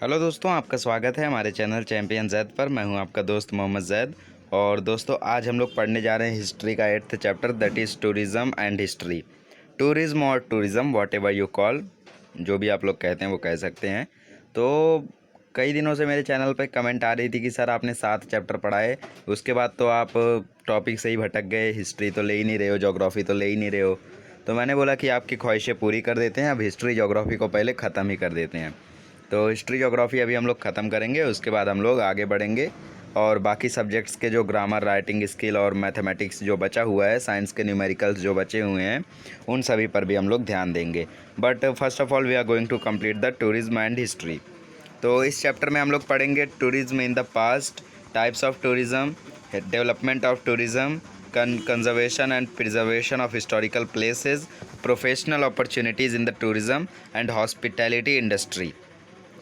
Hello दोस्तों, आपका स्वागत है हमारे चैनल चैम्पियन जैद पर। मैं हूं आपका दोस्त मोहम्मद जैद। और दोस्तों, आज हम लोग पढ़ने जा रहे हैं हिस्ट्री का 8th चैप्टर, that is tourism and history. Tourism और tourism, whatever you call, जो भी आप लोग कहते हैं वो कह सकते हैं। तो कई दिनों से मेरे चैनल पर कमेंट आ रही थी कि सर आपने 7 चैप्टर पढ़ाए, उसके बाद तो आप टॉपिक से ही भटक गए, हिस्ट्री तो ले ही नहीं रहे हो, जोग्राफ़ी तो ले ही नहीं रहे हो। तो मैंने बोला कि आपकी ख्वाहिशें पूरी कर देते हैं, अब हिस्ट्री जोग्राफ़ी को पहले ख़त्म ही कर देते हैं। तो हिस्ट्री जोग्राफ़ी अभी हम लोग ख़त्म करेंगे, उसके बाद हम लोग आगे बढ़ेंगे और बाकी सब्जेक्ट्स के जो ग्रामर, राइटिंग स्किल और मैथमेटिक्स जो बचा हुआ है, साइंस के न्यूमेरिकल्स जो बचे हुए हैं, उन सभी पर भी हम लोग ध्यान देंगे। But first of all we are going to complete the tourism and history. तो इस चैप्टर में हम लोग पढ़ेंगे tourism in the past, types of tourism, development of tourism, conservation and preservation of historical places, professional opportunities in the tourism and hospitality industry.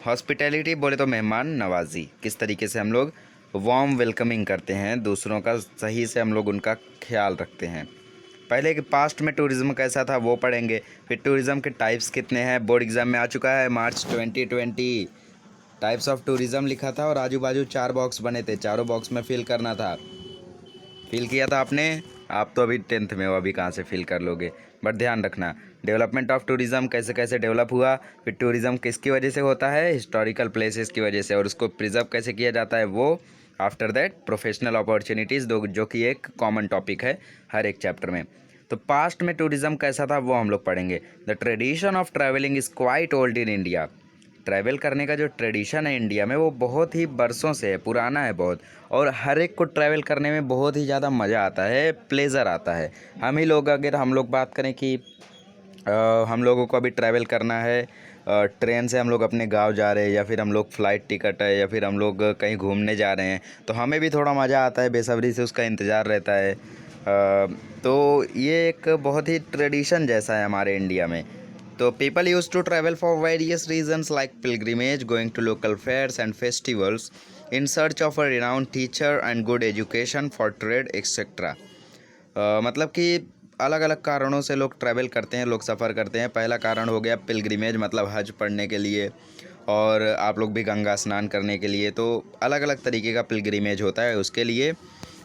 Hospitality बोले तो मेहमान नवाजी, किस तरीके से हम लोग वार्म वेलकमिंग करते हैं दूसरों का, सही से हम लोग उनका ख्याल रखते हैं। पहले के पास्ट में टूरिज़्म कैसा था वो पढ़ेंगे, फिर टूरिज़्म के टाइप्स कितने हैं, बोर्ड एग्ज़ाम में आ चुका है मार्च 2020। टाइप्स ऑफ टूरिज़्म लिखा था और आजू बाजू 4 बॉक्स बने थे, चारों बॉक्स में फिल करना था। फिल किया था आपने? आप तो अभी 10th में हो, अभी कहाँ से फिल कर लोगे। बट ध्यान रखना, डेवलपमेंट ऑफ टूरिज़्म कैसे कैसे डेवलप हुआ, फिर टूरिज़्म किसकी वजह से होता है, हिस्टोरिकल प्लेसेस की वजह से, और उसको प्रिजर्व कैसे किया जाता है वो। आफ्टर दैट प्रोफेशनल अपॉर्चुनिटीज़, जो कि एक कॉमन टॉपिक है हर एक चैप्टर में। तो पास्ट में टूरिज़्म कैसा था वो हम लोग पढ़ेंगे। The tradition of travelling is quite old in India. Travel करने का जो ट्रेडिशन है इंडिया में वो बहुत ही बरसों से है, पुराना है बहुत, और हर एक को ट्रैवल करने में बहुत ही ज़्यादा मज़ा आता है, प्लेज़र आता है। अगर हम लोग बात करें कि हम लोगों को अभी ट्रैवल करना है, ट्रेन से हम लोग अपने गांव जा रहे हैं, या फिर हम लोग फ़्लाइट टिकट है, या फिर हम लोग कहीं घूमने जा रहे हैं, तो हमें भी थोड़ा मज़ा आता है, बेसब्री से उसका इंतज़ार रहता है। तो ये एक बहुत ही ट्रेडिशन जैसा है हमारे इंडिया में। तो people used to travel for various reasons like pilgrimage, going to local fairs and festivals in search of a renowned teacher and good education for trade etc. मतलब कि अलग अलग कारणों से लोग ट्रैवल करते हैं, लोग सफ़र करते हैं। पहला कारण हो गया पिलग्रिमेज, मतलब हज पढ़ने के लिए, और आप लोग भी गंगा स्नान करने के लिए। तो अलग अलग तरीके का पिलग्रिमेज होता है उसके लिए।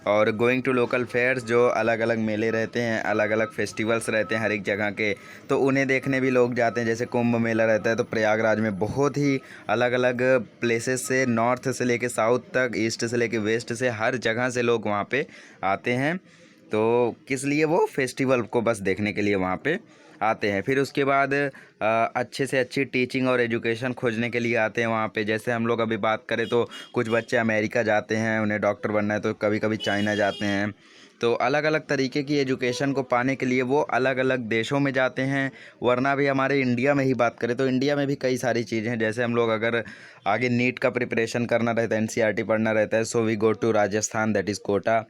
और गोइंग टू लोकल फेयर्स, जो अलग अलग मेले रहते हैं, अलग अलग फेस्टिवल्स रहते हैं हर एक जगह के, तो उन्हें देखने भी लोग जाते हैं। जैसे कुंभ मेला रहता है तो प्रयागराज में बहुत ही अलग अलग प्लेसेस से, नॉर्थ से लेके साउथ तक, ईस्ट से लेके वेस्ट से, हर जगह से लोग वहाँ पे आते हैं। तो किस लिए? वो फेस्टिवल को बस देखने के लिए वहाँ पे आते हैं। फिर उसके बाद अच्छे से अच्छी टीचिंग और एजुकेशन खोजने के लिए आते हैं वहाँ पे। जैसे हम लोग अभी बात करें तो कुछ बच्चे अमेरिका जाते हैं, उन्हें डॉक्टर बनना है, तो कभी कभी चाइना जाते हैं। तो अलग अलग तरीके की एजुकेशन को पाने के लिए वो अलग अलग देशों में जाते हैं। वरना भी हमारे इंडिया में ही बात करें तो इंडिया में भी कई सारी चीज़ें हैं। जैसे हम लोग अगर आगे नीट का प्रिपरेशन करना रहता है, एनसीईआरटी पढ़ना रहता है, so we go to Rajasthan, that is Kota.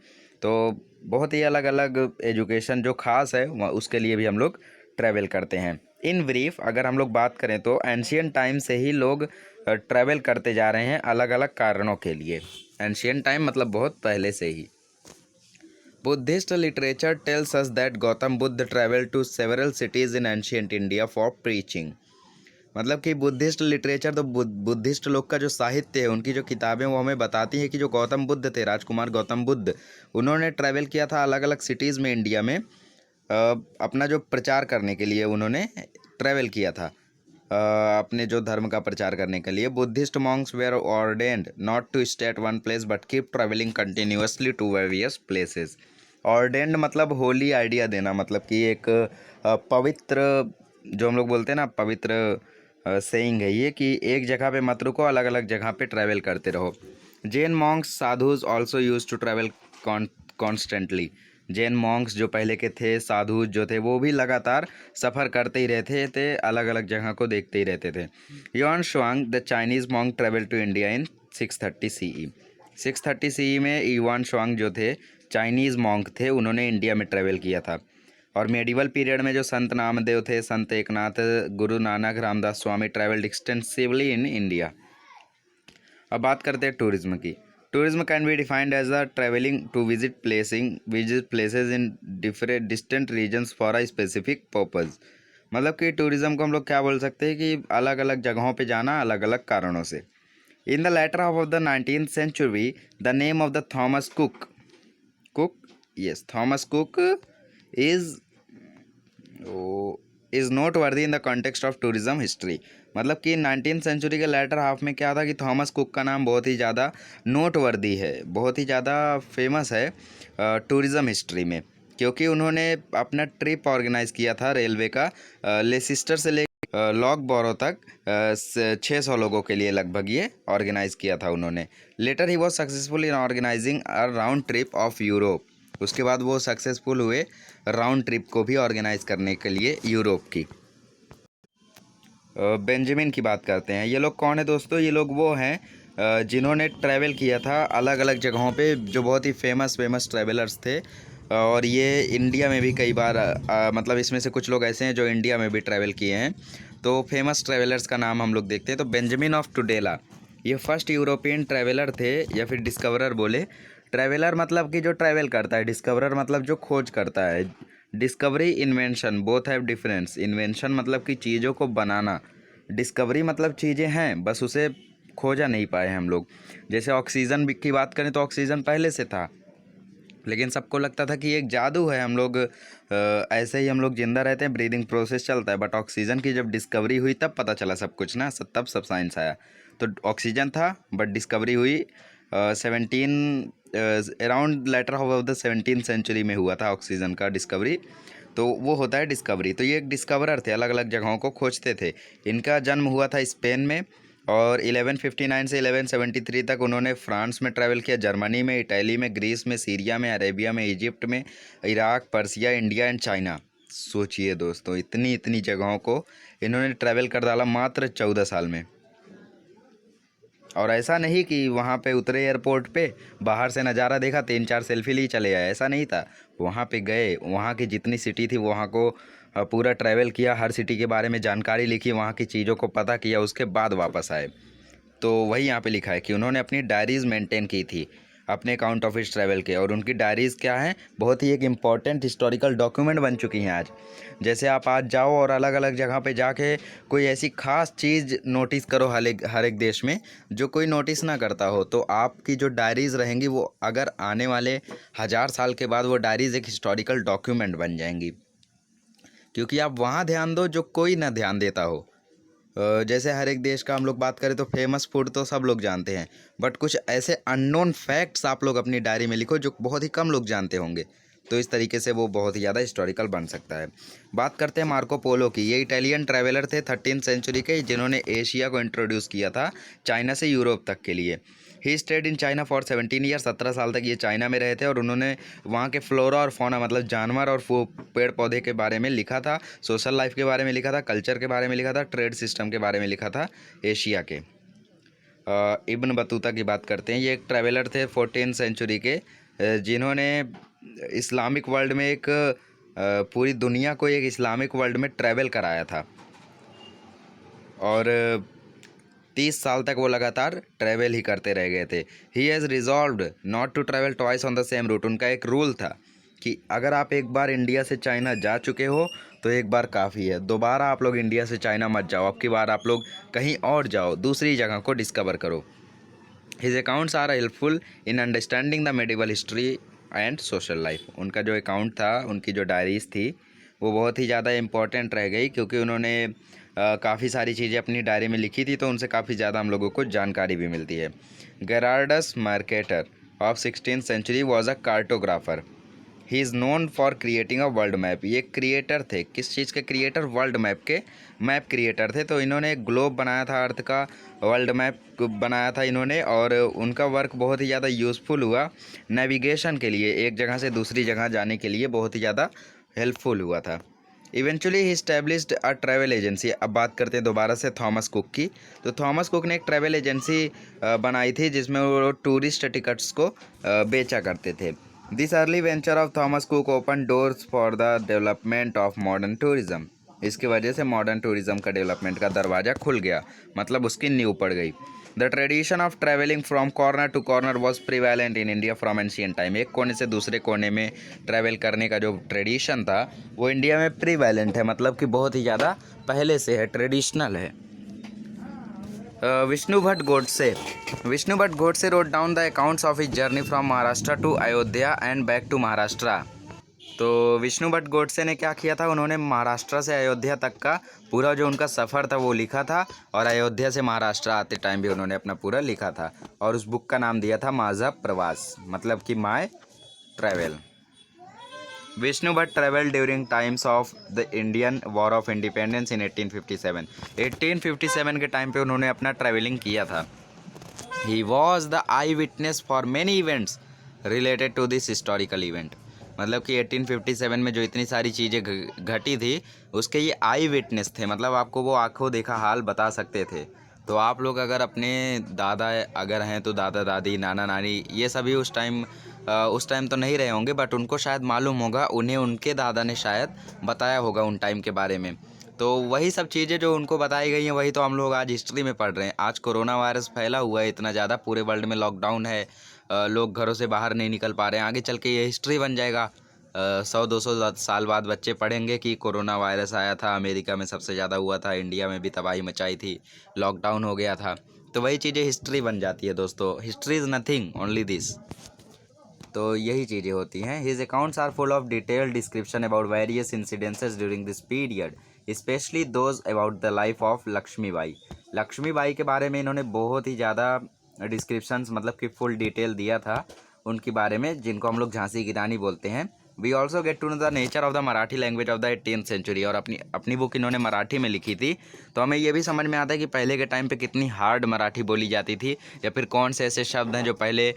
तो बहुत ही अलग अलग एजुकेशन जो ख़ास है उसके लिए भी हम लोग ट्रैवल करते हैं। इन ब्रीफ अगर हम लोग बात करें तो एंशियंट टाइम से ही लोग ट्रैवल करते जा रहे हैं अलग अलग कारणों के लिए। एंशियंट टाइम मतलब बहुत पहले से ही। Buddhist literature tells us that Gautam Buddha travel to several cities in ancient India for preaching. मतलब कि बुद्धिस्ट लिटरेचर, तो बुद्धिस्ट लोग का जो साहित्य है, उनकी जो किताबें, वो हमें बताती हैं कि जो गौतम बुद्ध थे, राजकुमार गौतम बुद्ध, उन्होंने ट्रैवल किया था अलग अलग सिटीज़ में इंडिया में, अपना जो प्रचार करने के लिए उन्होंने ट्रैवल किया था, अपने जो धर्म का प्रचार करने के लिए। Buddhist monks were ordained not to stay at one place but keep travelling continuously to various places. Ordained मतलब होली आइडिया देना, मतलब कि एक पवित्र, जो हम लोग बोलते हैं ना, पवित्र सेइंग है ये, कि एक जगह पे मत रुको, अलग अलग जगह पे ट्रैवल करते रहो। Jain monks sadhus also used to travel constantly. Jain monks जो पहले के थे, साधु जो थे, वो भी लगातार सफ़र करते ही रहते थे, अलग अलग जगह को देखते ही रहते थे। Yuan Shuang the Chinese monk travel to India in 630 CE। 630 CE में युआन शुआंग जो थे, चाइनीज़ मॉन्क थे, उन्होंने इंडिया में ट्रेवल किया था। और मेडिवल पीरियड में जो संत नामदेव थे, Sant Eknath, Guru Nanak, Ramdas Swami travelled extensively in India. अब बात करते हैं टूरिज्म की। Tourism can be defined as a travelling to visit places in different distant regions for a specific purpose. मतलब कि टूरिज़्म को हम लोग क्या बोल सकते हैं कि अलग अलग जगहों पे जाना अलग अलग कारणों से। In the latter half of the 19th century, the name of the Thomas Cook is noteworthy in the context of tourism history। मतलब कि 19th सेंचुरी के लेटर हाफ में क्या था कि थॉमस कुक का नाम बहुत ही ज़्यादा नोटवर्दी है, बहुत ही ज़्यादा फेमस है टूरिज़म हिस्ट्री में, क्योंकि उन्होंने अपना ट्रिप ऑर्गेनाइज़ किया था रेलवे का लेसिस्टर से ले लॉकबोरो तक 600 लोगों के लिए लगभग ये ऑर्गेनाइज़ किया था उन्होंने। Later he was successful in organising a round trip of Europe. उसके बाद वो सक्सेसफुल हुए राउंड ट्रिप को भी ऑर्गेनाइज करने के लिए यूरोप की। बेंजामिन की बात करते हैं। ये लोग कौन है दोस्तों? ये लोग वो हैं जिन्होंने ट्रैवल किया था अलग अलग जगहों पे, जो बहुत ही फेमस ट्रैवलर्स थे। और ये इंडिया में भी कई बार मतलब इसमें से कुछ लोग ऐसे हैं जो इंडिया में भी ट्रैवल किए हैं। तो फेमस ट्रैवलर्स का नाम हम लोग देखते हैं। तो बेंजामिन ऑफ टुडेला ये फर्स्ट यूरोपियन ट्रैवलर थे, या फिर डिस्कवरर बोले। ट्रैवलर मतलब कि जो ट्रैवल करता है, डिस्कवरर मतलब जो खोज करता है। Discovery invention both have difference. Invention मतलब कि चीज़ों को बनाना, डिस्कवरी मतलब चीज़ें हैं बस उसे खोजा नहीं पाए हम लोग। जैसे ऑक्सीजन की बात करें तो ऑक्सीजन पहले से था, लेकिन सबको लगता था कि एक जादू है, हम लोग ऐसे ही हम लोग जिंदा रहते हैं, ब्रीदिंग प्रोसेस चलता है। बट ऑक्सीजन की जब डिस्कवरी हुई तब पता चला सब कुछ ना, तब सब साइंस आया। तो ऑक्सीजन था बट डिस्कवरी हुई 17 around later of the 17th century में हुआ था ऑक्सीजन का डिस्कवरी। तो वो होता है डिस्कवरी। तो ये एक डिस्कवरर थे, अलग अलग जगहों को खोजते थे। इनका जन्म हुआ था स्पेन में, और 1159 से 1173 तक उन्होंने फ्रांस में ट्रैवल किया, जर्मनी में, इटली में, ग्रीस में, सीरिया में, अरेबिया में, इजिप्ट में, Iraq, Persia, India and China. सोचिए दोस्तों, इतनी इतनी जगहों को इन्होंने ट्रैवल कर डाला मात्र 14 साल में। और ऐसा नहीं कि वहाँ पे उतरे एयरपोर्ट पे, बाहर से नज़ारा देखा, 3-4 सेल्फी ली चले आए, ऐसा नहीं था। वहाँ पे गए, वहाँ की जितनी सिटी थी वहाँ को पूरा ट्रैवल किया, हर सिटी के बारे में जानकारी लिखी, वहाँ की चीज़ों को पता किया, उसके बाद वापस आए। तो वही यहाँ पे लिखा है कि उन्होंने अपनी डायरीज़ मेंटेन की थी अपने अकाउंट ऑफ हिस ट्रैवल के। और उनकी डायरीज़ क्या हैं, बहुत ही एक इम्पॉर्टेंट हिस्टोरिकल डॉक्यूमेंट बन चुकी हैं आज। जैसे आप आज जाओ और अलग अलग जगह पे जाके कोई ऐसी ख़ास चीज़ नोटिस करो हर एक देश में जो कोई नोटिस ना करता हो, तो आपकी जो डायरीज़ रहेंगी वो अगर आने वाले 1000 साल के बाद वो डायरीज़ एक हिस्टोरिकल डॉक्यूमेंट बन जाएंगी। क्योंकि आप वहाँ ध्यान दो जो कोई ना ध्यान देता हो। जैसे हर एक देश का हम लोग बात करें तो फेमस फूड तो सब लोग जानते हैं, बट कुछ ऐसे अननोन फैक्ट्स आप लोग अपनी डायरी में लिखो जो बहुत ही कम लोग जानते होंगे। तो इस तरीके से वो बहुत ही ज़्यादा हिस्टोरिकल बन सकता है। बात करते हैं मार्को पोलो की। ये इटालियन ट्रैवलर थे 13th सेंचुरी के, जिन्होंने एशिया को इंट्रोड्यूस किया था चाइना से यूरोप तक के लिए। He stayed in China for 17 year. 17 साल तक ये चाइना में रहे थे, और उन्होंने वहाँ के फ्लोरा और फौना मतलब जानवर और पेड़ पौधे के बारे में लिखा था, सोशल लाइफ के बारे में लिखा था, कल्चर के बारे में लिखा था, ट्रेड सिस्टम के बारे में लिखा था एशिया के। इब्न बतूता की बात करते हैं। ये एक ट्रैवलर थे 14th सेंचुरी के, जिन्होंने इस्लामिक वर्ल्ड में एक पूरी दुनिया को एक इस्लामिक वर्ल्ड में ट्रैवल कराया था। और 30 साल तक वो लगातार ट्रैवल ही करते रह गए थे। He has resolved not to travel twice on the same route. उनका एक रूल था कि अगर आप एक बार इंडिया से चाइना जा चुके हो तो एक बार काफ़ी है, दोबारा आप लोग इंडिया से चाइना मत जाओ। अब की बार आप लोग कहीं और जाओ, दूसरी जगह को डिस्कवर करो। His accounts are helpful in understanding the medieval history and social life. उनका जो अकाउंट था, उनकी जो डायरीज़ थी, वो बहुत ही ज़्यादा इम्पॉर्टेंट रह गई, क्योंकि उन्होंने काफ़ी सारी चीज़ें अपनी डायरी में लिखी थी, तो उनसे काफ़ी ज़्यादा हम लोगों को जानकारी भी मिलती है। Gerardus Mercator of 16th century was a cartographer. He is known for creating a world map. ये क्रिएटर थे, किस चीज़ के क्रिएटर? वर्ल्ड मैप के मैप क्रिएटर थे। तो इन्होंने एक ग्लोब बनाया था, अर्थ का वर्ल्ड मैप बनाया था इन्होंने, और उनका वर्क बहुत ही ज़्यादा यूज़फुल हुआ नेविगेशन के लिए, एक जगह से दूसरी जगह जाने के लिए बहुत ही ज़्यादा हेल्पफुल हुआ था। Eventually he established a travel agency. अब बात करते हैं दोबारा से थॉमस कुक की। तो थॉमस कुक ने एक ट्रैवल एजेंसी बनाई थी, जिसमें वो टूरिस्ट टिकट्स को बेचा करते थे। This early venture of Thomas cook open doors for the development of modern tourism. इसकी वजह से मॉडर्न टूरिज़्म का डेवलपमेंट का दरवाज़ा खुल गया, मतलब उसकी नींव पड़ गई। The tradition of travelling from corner to corner was prevalent in India from ancient time. एक कोने से दूसरे कोने में ट्रैवल करने का जो ट्रेडिशन था वो इंडिया में प्रिवेलेंट है, मतलब कि बहुत ही ज़्यादा पहले से है, ट्रेडिशनल है। Vishnu Bhatt Godse wrote down the accounts of his journey from Maharashtra to Ayodhya and back to Maharashtra। तो विष्णु भट्ट गोडसे ने क्या किया था, उन्होंने महाराष्ट्र से अयोध्या तक का पूरा जो उनका सफ़र था वो लिखा था, और अयोध्या से महाराष्ट्र आते टाइम भी उन्होंने अपना पूरा लिखा था, और उस बुक का नाम दिया था माझा प्रवास, मतलब कि my travel. Vishnu Bhatt travel during times of the Indian war of independence in 1857 के टाइम पे उन्होंने अपना ट्रैवलिंग किया था। He was the eye witness for many events related to this historical event. मतलब कि 1857 में जो इतनी सारी चीज़ें घटी थी उसके ये आई विटनेस थे, मतलब आपको वो आंखों देखा हाल बता सकते थे। तो आप लोग अगर अपने दादा अगर हैं तो दादा दादी नाना नानी ये सभी उस टाइम तो नहीं रहे होंगे, बट उनको शायद मालूम होगा, उन्हें उनके दादा ने शायद बताया होगा उन टाइम के बारे में। तो वही सब चीज़ें जो उनको बताई गई हैं वही तो हम लोग आज हिस्ट्री में पढ़ रहे हैं। आज कोरोना वायरस फैला हुआ है इतना ज़्यादा, पूरे वर्ल्ड में लॉकडाउन है, लोग घरों से बाहर नहीं निकल पा रहे हैं। आगे चल के ये हिस्ट्री बन जाएगा। 100-200 साल बाद बच्चे पढ़ेंगे कि कोरोना वायरस आया था, अमेरिका में सबसे ज़्यादा हुआ था, इंडिया में भी तबाही मचाई थी, लॉकडाउन हो गया था। तो वही चीज़ें हिस्ट्री बन जाती है दोस्तों। History is nothing only this. तो यही चीज़ें होती हैं। His accounts are full of detailed description about various incidences during this period, specially those about the life of Lakshmibai. Lakshmibai के बारे में इन्होंने बहुत ही ज़्यादा डिस्क्रिप्शंस, मतलब कि फुल डिटेल दिया था उनके बारे में, जिनको हम लोग झांसी की रानी बोलते हैं। We also get to know the nature of the Marathi language of the 18th century. और अपनी बुक इन्होंने मराठी में लिखी थी, तो हमें ये भी समझ में आता है कि पहले के टाइम पे कितनी हार्ड मराठी बोली जाती थी, या फिर कौन से ऐसे शब्द हैं जो पहले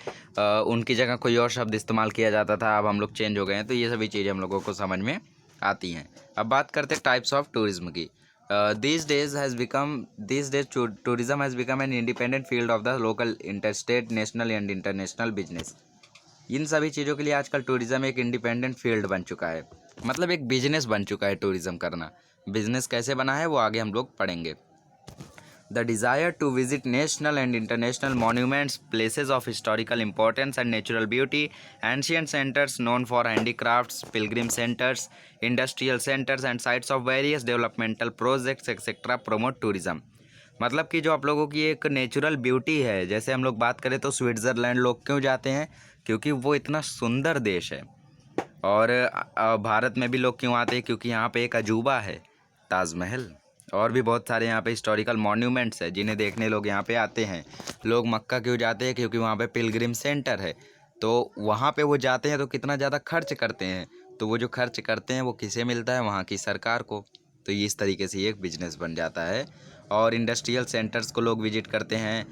उनकी जगह कोई और शब्द इस्तेमाल किया जाता था, अब हम लोग चेंज हो गए हैं। तो ये सभी चीज़ें हम लोगों को समझ में आती हैं। अब बात करते हैं टाइप्स ऑफ टूरिज्म की। These days tourism has become an independent field of the local, interstate, national and international business। इन सभी चीज़ों के लिए आजकल टूरिज़्म एक इंडिपेंडेंट फील्ड बन चुका है, मतलब एक बिजनेस बन चुका है टूरिज़्म करना। बिजनेस कैसे बना है वो आगे हम लोग पढ़ेंगे। The desire to visit national and international monuments, places of historical importance and natural beauty, ancient centres known for handicrafts, pilgrim centres, industrial centres and sites of various developmental projects etcetera promote tourism. मतलब कि जो आप लोगों की एक natural beauty है, जैसे हम लोग बात करें तो स्विट्ज़रलैंड लोग क्यों जाते हैं, क्योंकि वो इतना सुंदर देश है। और भारत में भी लोग क्यों आते हैं, क्योंकि यहाँ पे एक अजूबा है ताजमहल, और भी बहुत सारे यहाँ पे हिस्टोरिकल मॉन्यूमेंट्स हैं जिन्हें देखने लोग यहाँ पे आते हैं। लोग मक्का क्यों जाते हैं, क्योंकि वहाँ पे पिलग्रिम सेंटर है, तो वहाँ पे वो जाते हैं तो कितना ज़्यादा खर्च करते हैं, तो वो जो खर्च करते हैं वो किसे मिलता है, वहाँ की सरकार को। तो ये इस तरीके से एक बिजनेस बन जाता है। और इंडस्ट्रियल सेंटर्स को लोग विजिट करते हैं,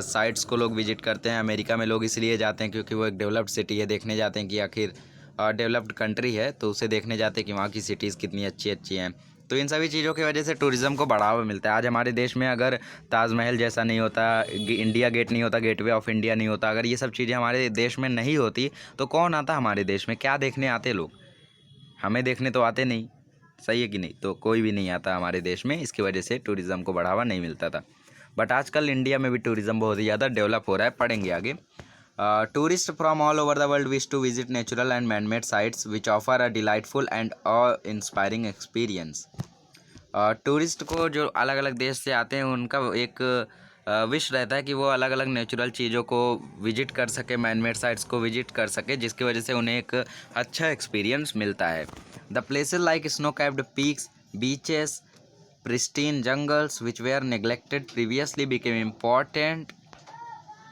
साइट्स को लोग विजिट करते हैं। अमेरिका में लोग इसलिए जाते हैं क्योंकि वो एक डेवलप्ड सिटी है, देखने जाते हैं कि आखिर डेवलप्ड कंट्री है, तो उसे देखने जाते हैं कि वहाँ की सिटीज़ कितनी अच्छी अच्छी हैं। तो इन सभी चीज़ों की वजह से टूरिज़्म को बढ़ावा मिलता है। आज हमारे देश में अगर ताजमहल जैसा नहीं होता, इंडिया गेट नहीं होता, गेटवे ऑफ इंडिया नहीं होता, अगर ये सब चीज़ें हमारे देश में नहीं होती तो कौन आता हमारे देश में, क्या देखने आते लोग? हमें देखने तो आते नहीं, सही है कि नहीं? तो कोई भी नहीं आता हमारे देश में, इसकी वजह से टूरिज़्म को बढ़ावा नहीं मिलता था। बट आजकल इंडिया में भी टूरिज़्म बहुत ही ज़्यादा डेवलप हो रहा है, पढ़ेंगे आगे। Tourist from all over the world wish to visit natural and man made sites which offer a delightful and inspiring experience. Tourist को जो अलग अलग देश से आते हैं उनका एक विश रहता है कि वो अलग अलग नेचुरल चीज़ों को विजिट कर सके, मैनमेड साइट्स को विजिट कर सके, जिसकी वजह से उन्हें एक अच्छा एक्सपीरियंस मिलता है। The places like snow capped peaks, beaches, pristine jungles which were neglected previously became important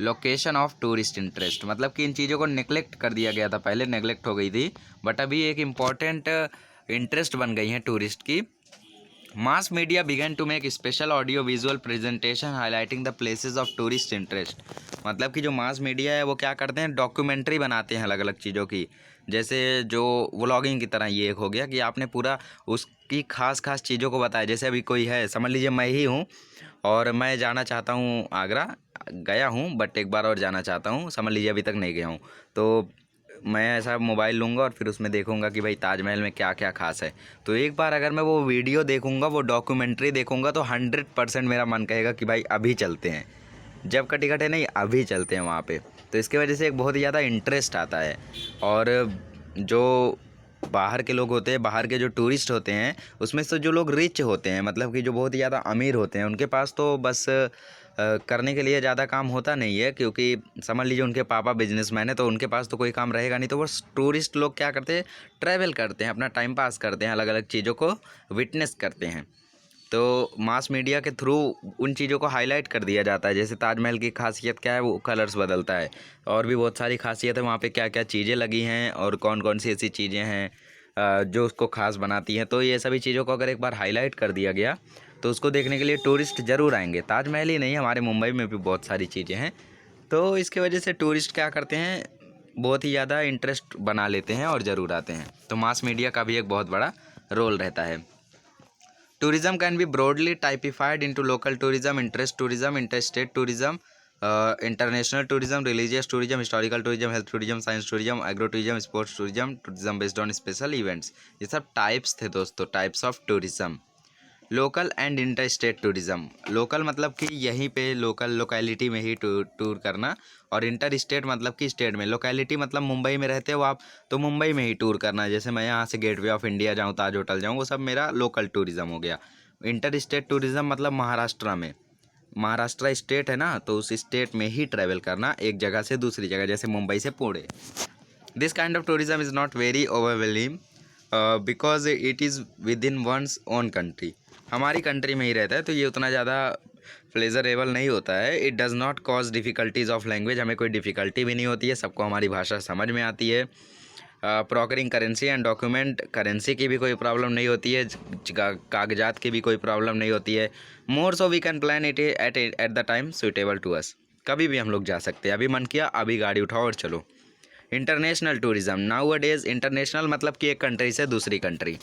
location of tourist interest. मतलब कि इन चीज़ों को नेग्लेक्ट कर दिया गया था, पहले नेग्लेक्ट हो गई थी, बट अभी एक इम्पॉर्टेंट इंटरेस्ट बन गई हैं टूरिस्ट की। Mass media began to make special audio visual presentation highlighting the places of tourist interest। मतलब कि जो मास मीडिया है वो क्या करते हैं, डॉक्यूमेंट्री बनाते हैं अलग अलग चीज़ों की, जैसे जो व्लॉगिंग की तरह ये एक हो गया कि आपने पूरा उसकी खास खास चीज़ों को बताया। जैसे अभी कोई है, समझ लीजिए मैं ही हूँ और मैं जाना चाहता हूँ आगरा, गया हूँ बट एक बार और जाना चाहता हूँ, समझ लीजिए अभी तक नहीं गया हूँ, तो मैं ऐसा मोबाइल लूँगा और फिर उसमें देखूँगा कि भाई ताजमहल में क्या क्या खास है। तो एक बार अगर मैं वो वीडियो देखूँगा, वो डॉक्यूमेंट्री देखूँगा, तो 100% मेरा मन कहेगा कि भाई अभी चलते हैं, जब का टिकट है नहीं अभी चलते हैं वहाँ पे। तो इसकी वजह से एक बहुत ही ज़्यादा इंटरेस्ट आता है। और जो बाहर के लोग होते हैं, बाहर के जो टूरिस्ट होते हैं, उसमें से जो लोग रिच होते हैं, मतलब कि जो बहुत ही ज़्यादा अमीर होते हैं, उनके पास तो बस करने के लिए ज़्यादा काम होता नहीं है, क्योंकि समझ लीजिए उनके पापा बिजनेसमैन है, तो उनके पास तो कोई काम रहेगा नहीं। तो वो टूरिस्ट लोग क्या करते हैं, ट्रैवल करते हैं, अपना टाइम पास करते हैं, अलग अलग चीज़ों को विटनेस करते हैं। तो मास मीडिया के थ्रू उन चीज़ों को हाईलाइट कर दिया जाता है। जैसे ताजमहल की खासियत क्या है, वो कलर्स बदलता है, और भी बहुत सारी खासियत है वहाँ पे, क्या क्या चीज़ें लगी हैं और कौन कौन सी ऐसी चीज़ें हैं जो उसको ख़ास बनाती हैं। तो ये सभी चीज़ों को अगर एक बार हाईलाइट कर दिया गया तो उसको देखने के लिए टूरिस्ट ज़रूर आएंगे। ताजमहल ही नहीं, हमारे मुंबई में भी बहुत सारी चीज़ें हैं। तो इसकी वजह से टूरिस्ट क्या करते हैं, बहुत ही ज़्यादा इंटरेस्ट बना लेते हैं और ज़रूर आते हैं। तो मास मीडिया का भी एक बहुत बड़ा रोल रहता है। Tourism can be broadly typified into local tourism, interest tourism, interstate tourism, international tourism, religious tourism, historical tourism, health tourism, science tourism, agro tourism, sports tourism, tourism based on special events। ये सब types थे दोस्तों, types of tourism. Local and inter state tourism. Local मतलब कि यहीं पे local locality में ही tour करना, और इंटर स्टेट मतलब कि स्टेट में। लोकेलिटी मतलब मुंबई में रहते हो आप, तो मुंबई में ही टूर करना। जैसे मैं यहाँ से गेटवे ऑफ इंडिया जाऊँ, ताज होटल जाऊँ, वो सब मेरा लोकल टूरिज़्म हो गया। इंटर स्टेट टूरिज़्म मतलब महाराष्ट्र में, महाराष्ट्र स्टेट है ना, तो उस स्टेट में ही ट्रैवल करना एक जगह से दूसरी जगह, जैसे मुंबई से Pune. This kind of tourism is not very overwhelming because it is with in one's own country. हमारी कंट्री में ही रहता है, तो ये उतना ज़्यादा प्लेजरेबल नहीं होता है। It does not cause difficulties of language. हमें कोई डिफ़िकल्टी भी नहीं होती है, सबको हमारी भाषा समझ में आती है। प्रोकरिंग करेंसी एंड डॉक्यूमेंट, करेंसी की भी कोई प्रॉब्लम नहीं होती है, कागजात की भी कोई प्रॉब्लम नहीं होती है। More so we can plan it at the time suitable to us. कभी भी हम लोग जा सकते हैं, अभी मन किया अभी गाड़ी उठाओ और चलो। International tourism. Now days international मतलब कि एक कंट्री से दूसरी country.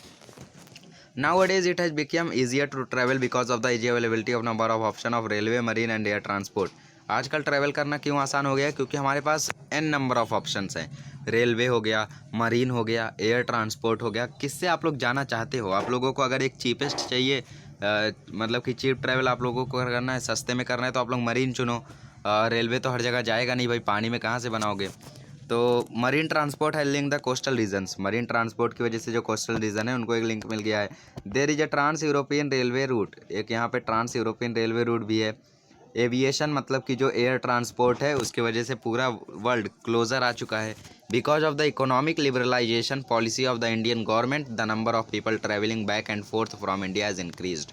Nowadays it has become easier to travel because of the easy availability of number of option of railway, marine and air transport। आजकल ट्रैवल करना क्यों आसान हो गया है, क्योंकि हमारे पास n नंबर ऑफ ऑप्शंस हैं। रेलवे हो गया, मरीन हो गया, एयर ट्रांसपोर्ट हो गया। किससे आप लोग जाना चाहते हो? आप लोगों को अगर एक चीपेस्ट चाहिए, मतलब कि चीप ट्रैवल आप लोगों को करना है, सस्ते में करना है, तो आप लोग मरीन चुनो। रेलवे तो हर जगह जाएगा नहीं भाई, पानी में कहाँ से बनाओगे। तो मरीन ट्रांसपोर्ट है link the coastal regions. Marine transport की वजह से जो कोस्टल रीजन है उनको एक लिंक मिल गया है। There is a trans European railway route, एक यहाँ पे ट्रांस यूरोपियन रेलवे रूट भी है। एविएशन मतलब कि जो एयर ट्रांसपोर्ट है, उसकी वजह से पूरा वर्ल्ड क्लोजर आ चुका है। Because of the economic liberalisation policy of the Indian government, the number of people travelling back and forth from India is increased.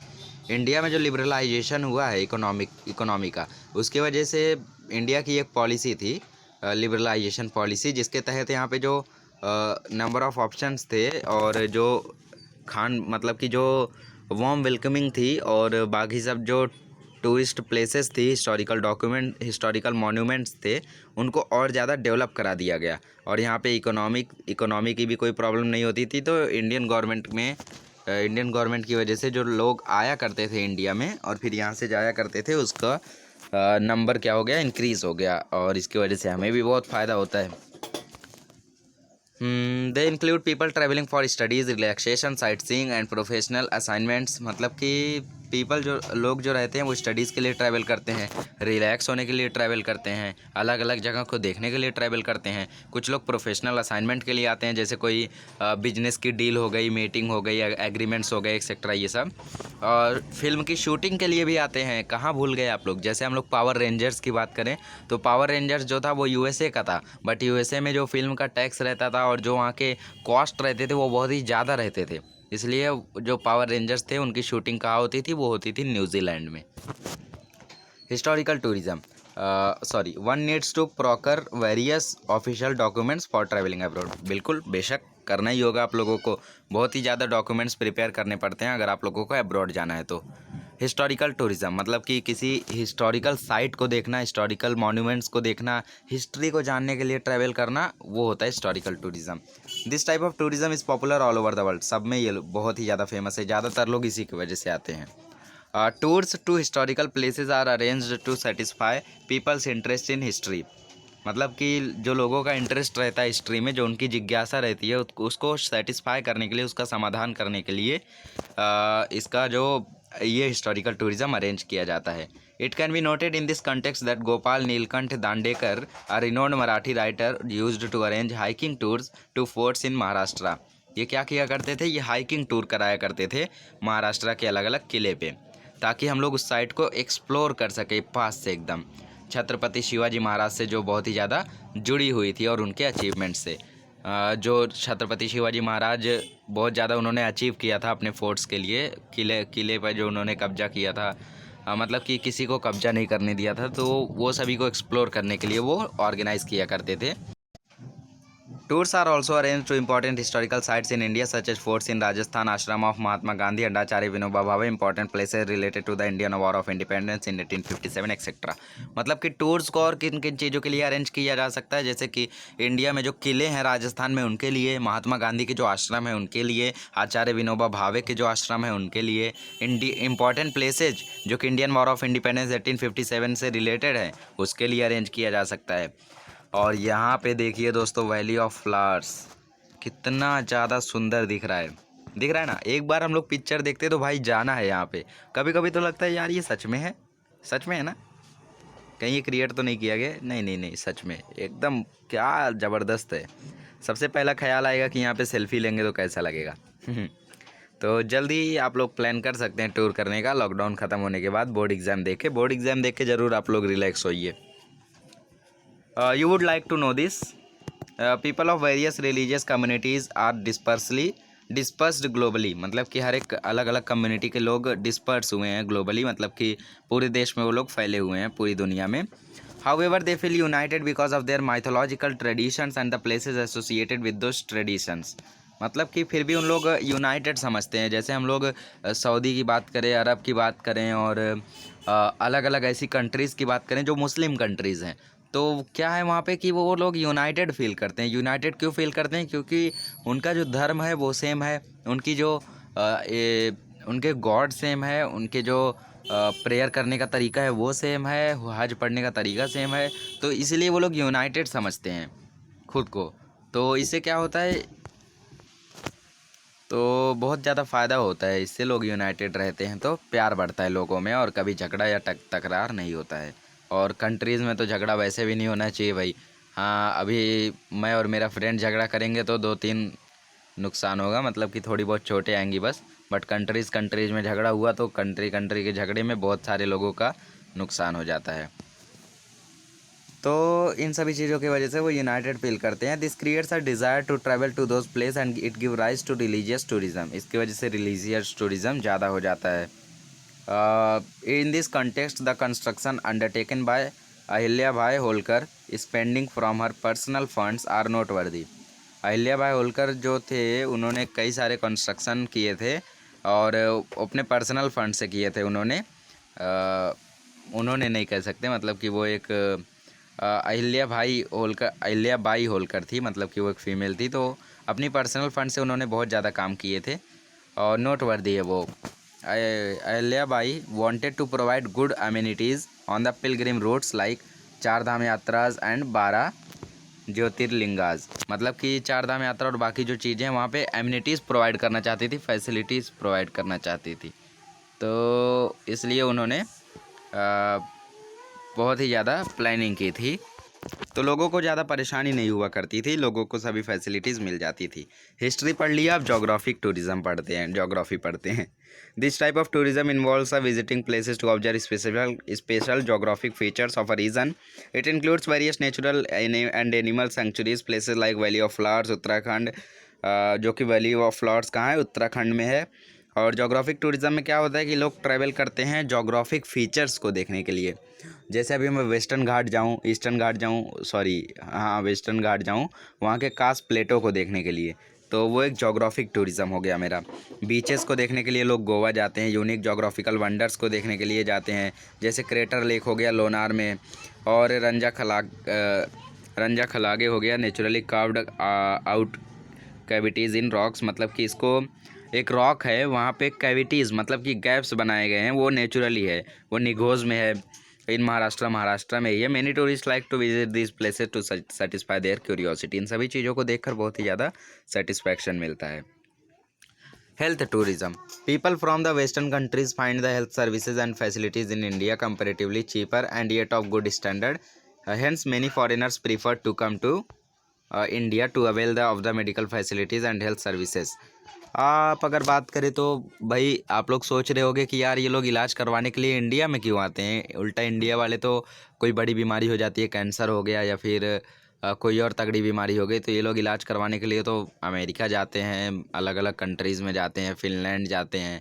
India में जो लिबरलाइजेशन हुआ है इकोनॉमी का, उसकी वजह से इंडिया की एक पॉलिसी थी, लिबरलाइजेशन पॉलिसी, जिसके तहत यहाँ पे जो नंबर ऑफ ऑप्शंस थे और जो मतलब कि जो वार्म वेलकमिंग थी, और बाकी सब जो टूरिस्ट प्लेसेस थी, हिस्टोरिकल मॉन्यूमेंट्स थे, उनको और ज़्यादा डेवलप करा दिया गया। और यहाँ पे इकोनॉमी की भी कोई प्रॉब्लम नहीं होती थी। तो इंडियन गवर्नमेंट की वजह से जो लोग आया करते थे इंडिया में और फिर यहाँ से जाया करते थे, उसका नंबर क्या हो गया, इंक्रीज़ हो गया, और इसकी वजह से हमें भी बहुत फ़ायदा होता है। They include people travelling for studies, relaxation, sight seeing and professional assignments. मतलब कि लोग जो रहते हैं वो स्टडीज़ के लिए ट्रैवल करते हैं, रिलैक्स होने के लिए ट्रैवल करते हैं, अलग अलग जगह को देखने के लिए ट्रैवल करते हैं। कुछ लोग प्रोफेशनल असाइनमेंट के लिए आते हैं, जैसे कोई बिजनेस की डील हो गई, मीटिंग हो गई, एग्रीमेंट्स हो गए, एक्सेट्रा, ये सब। और फिल्म की शूटिंग के लिए भी आते हैं। कहाँ भूल गए आप लोग? जैसे हम लोग पावर रेंजर्स की बात करें, तो पावर रेंजर्स जो था वो यूएसए का था, बट यूएसए में जो फिल्म का टैक्स रहता था और जो वहाँ के कॉस्ट रहते थे वो बहुत ही ज़्यादा रहते थे, इसलिए जो पावर रेंजर्स थे उनकी शूटिंग कहाँ होती थी, वो होती थी न्यूजीलैंड में। Historical tourism. One needs to प्रोकर various official documents for travelling abroad. बिल्कुल, बेशक करना ही होगा आप लोगों को, बहुत ही ज़्यादा डॉक्यूमेंट्स प्रिपेयर करने पड़ते हैं अगर आप लोगों को अब्रॉड जाना है तो। हिस्टोरिकल टूरिज़्म मतलब कि किसी हिस्टोरिकल साइट को देखना, हिस्टोरिकल मॉन्यूमेंट्स को देखना, हिस्ट्री को जानने के लिए ट्रैवल करना, वो होता है historical tourism. This type of tourism is popular all over the world. सब में ये बहुत ही ज़्यादा फेमस है, ज़्यादातर लोग इसी की वजह से आते हैं। Tours to historical places are arranged to satisfy people's interest in history. मतलब कि जो लोगों का इंटरेस्ट रहता है हिस्ट्री में, जो उनकी जिज्ञासा रहती है, उसको सेटिस्फाई करने के लिए, उसका समाधान करने के लिए इसका जो ये हिस्टोरिकल टूरिज़्म अरेंज किया जाता है। It can be noted in this context that Gopal Neelkanth Dandekar, a renowned Marathi writer, used to arrange hiking tours to forts in Maharashtra. ये क्या किया करते थे, ये हाइकिंग टूर कराया करते थे महाराष्ट्र के अलग अलग किले पे, ताकि हम लोग उस साइट को एक्सप्लोर कर सके पास से एकदम, छत्रपति शिवाजी महाराज से जो बहुत ही ज़्यादा जुड़ी हुई थी और उनके अचीवमेंट से। जो छत्रपति शिवाजी महाराज बहुत ज़्यादा उन्होंने अचीव किया था अपने फोर्ट्स के लिए, किले पर जो उन्होंने कब्जा किया था, मतलब कि किसी को कब्जा नहीं करने दिया था, तो वो सभी को एक्सप्लोर करने के लिए वो ऑर्गेनाइज़ किया करते थे। Tours are also arranged to important historical sites in India such as forts in Rajasthan, ashram of Mahatma Gandhi and Acharya Vinoba Bhave, important places related to the Indian War of Independence in 1857 etc. मतलब कि tours को और किन किन चीज़ों के लिए arrange किया जा सकता है, जैसे कि इंडिया में जो किले हैं राजस्थान में उनके लिए, महात्मा गांधी के जो आश्रम है उनके लिए, आचार्य विनोबा भावे के जो आश्रम है उनके लिए, इंपॉर्टेंट प्लेसेज जो कि इंडियन वॉर ऑफ इंडिपेंडेंस 1857 से रिलेटेड है उसके लिए अरेंज किया जा सकता है। और यहाँ पे देखिए दोस्तों, वैली ऑफ फ्लावर्स कितना ज़्यादा सुंदर दिख रहा है ना। एक बार हम लोग पिक्चर देखते तो भाई जाना है यहाँ पे। कभी कभी तो लगता है यार ये सच में है ना, कहीं ये क्रिएट तो नहीं किया गया। नहीं, सच में एकदम क्या ज़बरदस्त है। सबसे पहला ख्याल आएगा कि यहाँ पे सेल्फी लेंगे तो कैसा लगेगा। तो जल्दी आप लोग प्लान कर सकते हैं टूर करने का, लॉकडाउन ख़त्म होने के बाद। बोर्ड एग्ज़ाम देख के ज़रूर आप लोग रिलैक्स होइए। You would like to know this. People of various religious communities are dispersed globally, मतलब कि हर एक अलग अलग कम्युनिटी के लोग डिस्पर्स हुए हैं ग्लोबली, मतलब कि पूरे देश में वो लोग फैले हुए हैं पूरी दुनिया में। However, they feel united because of their mythological traditions and the places associated with those traditions. मतलब कि फिर भी उन लोग यूनाइटेड समझते हैं। जैसे हम लोग सऊदी की बात करें, अरब की बात करें और अलग अलग ऐसी कंट्रीज़ की बात करें जो मुस्लिम कंट्रीज़ हैं, तो क्या है वहाँ पे कि वो लोग यूनाइटेड फील करते हैं। यूनाइटेड क्यों फील करते हैं? क्योंकि उनका जो धर्म है वो सेम है, उनकी जो उनके गॉड सेम है, उनके जो प्रेयर करने का तरीका है वो सेम है, हज पढ़ने का तरीका सेम है, तो इसलिए वो लोग यूनाइटेड समझते हैं खुद को। तो इससे क्या होता है, तो बहुत ज़्यादा फ़ायदा होता है इससे। लोग यूनाइटेड रहते हैं तो प्यार बढ़ता है लोगों में और कभी झगड़ा या तकरार नहीं होता है। और कंट्रीज़ में तो झगड़ा वैसे भी नहीं होना चाहिए भाई। हाँ, अभी मैं और मेरा फ्रेंड झगड़ा करेंगे तो 2-3 नुकसान होगा, मतलब कि थोड़ी बहुत चोटें आएंगी बस। बट कंट्रीज़ में झगड़ा हुआ तो कंट्री के झगड़े में बहुत सारे लोगों का नुकसान हो जाता है। तो इन सभी चीज़ों की वजह से वो यूनाइटेड फील करते हैं। This creates a desire to travel to those place and it give rise to religious tourism. इसकी वजह से रिलीजियस टूरिज़्म ज़्यादा हो जाता है। In this context, the construction undertaken by Ahilya Bai Holkar spending from her personal funds are noteworthy. Ahilya Bai Holkar जो थे उन्होंने कई सारे कंस्ट्रक्शन किए थे और अपने पर्सनल फंड से किए थे। उन्होंने नहीं कह सकते, मतलब कि वो एक अहिल्या बाई होलकर थी, मतलब कि वो एक फ़ीमेल थी, तो अपनी पर्सनल फंड से उन्होंने बहुत ज़्यादा काम किए थे और नोटवर्दी है वो। Ahilya Bai wanted to provide good amenities on the pilgrim routes like चार धाम यात्राज एंड 12 ज्योतिर्लिंगाज। मतलब कि चार धाम यात्रा और बाकी जो चीज़ें हैं वहाँ पे एमिनिटीज़ प्रोवाइड करना चाहती थी, फैसिलिटीज़ प्रोवाइड करना चाहती थी। तो इसलिए उन्होंने बहुत ही ज़्यादा प्लानिंग की थी, तो लोगों को ज़्यादा परेशानी नहीं हुआ करती थी, लोगों को सभी फैसिलिटीज़ मिल जाती थी। हिस्ट्री पढ़ लिया, अब जोग्राफिक टूरिज़्म पढ़ते हैं, जोग्राफी पढ़ते हैं। This type of tourism involves visiting places to observe special geographic features of a region. It includes various natural and animal sanctuaries, places like valley of flowers Uttarakhand, जो कि valley of flowers कहाँ है, उत्तराखंड में है। और geographic tourism में क्या होता है कि लोग ट्रैवल करते हैं जोग्राफिक फीचर्स को देखने के लिए। जैसे अभी मैं वेस्टर्न घाट जाऊँ, वेस्टर्न घाट जाऊँ वहाँ के कास्ट प्लेटों को देखने के लिए, तो वो एक जोग्राफिक टूरिज़्म हो गया मेरा। बीचेस को देखने के लिए लोग गोवा जाते हैं, यूनिक जोग्राफिकल वंडर्स को देखने के लिए जाते हैं, जैसे क्रेटर लेक हो गया लोनार में, और रंजा खलागे हो गया, naturally carved out cavities in rocks. मतलब कि इसको एक रॉक है वहाँ पे कैविटीज़, मतलब कि गैप्स बनाए गए हैं, वो नेचुरली है, वो निघोज में है इन महाराष्ट्र में ही है। Many tourist like to visit this places to satisfy their curiosity. इन सभी चीज़ों को देखकर बहुत ही ज़्यादा सेटिस्फैक्शन मिलता है। Health tourism, people from the western countries find the health services and facilities in India comparatively cheaper and yet of good standard, hence many foreigners prefer to come to India to avail of the medical facilities and health services. आप अगर बात करें तो भाई आप लोग सोच रहे होगे कि यार ये लोग इलाज करवाने के लिए इंडिया में क्यों आते हैं। उल्टा इंडिया वाले तो कोई बड़ी बीमारी हो जाती है, कैंसर हो गया या फिर कोई और तगड़ी बीमारी हो गई, तो ये लोग इलाज करवाने के लिए तो अमेरिका जाते हैं, अलग अलग कंट्रीज़ में जाते हैं, फिनलैंड जाते हैं।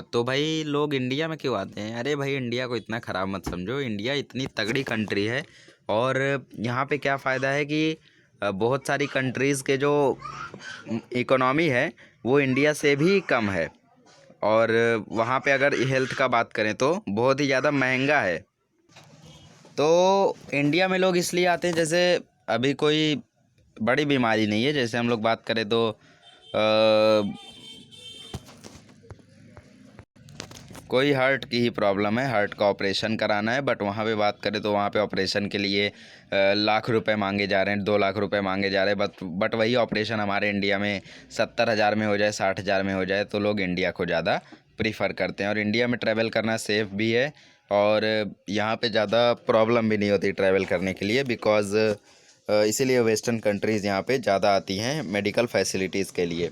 तो भाई लोग इंडिया में क्यों आते हैं। अरे भाई इंडिया को इतना ख़राब मत समझो, इंडिया इतनी तगड़ी कंट्री है। और यहाँ पे क्या फ़ायदा है कि बहुत सारी कंट्रीज़ के जो इकोनॉमी है वो इंडिया से भी कम है। और वहाँ पे अगर हेल्थ का बात करें तो बहुत ही ज़्यादा महंगा है। तो इंडिया में लोग इसलिए आते हैं, जैसे अभी कोई बड़ी बीमारी नहीं है, जैसे हम लोग बात करें तो कोई हार्ट की ही प्रॉब्लम है, हार्ट का ऑपरेशन कराना है, बट वहाँ पे बात करें तो वहाँ पे ऑपरेशन के लिए लाख रुपए मांगे जा रहे हैं, 2 लाख रुपए मांगे जा रहे हैं। बट वही ऑपरेशन हमारे इंडिया में 70,000 में हो जाए, 60,000 में हो जाए, तो लोग इंडिया को ज़्यादा प्रीफर करते हैं। और इंडिया में ट्रैवल करना सेफ़ भी है और यहाँ पे ज़्यादा प्रॉब्लम भी नहीं होती ट्रैवल करने के लिए, बिकॉज़ इसीलिए वेस्टर्न कंट्रीज़ यहाँ पे ज़्यादा आती हैं मेडिकल फैसिलिटीज़ के लिए।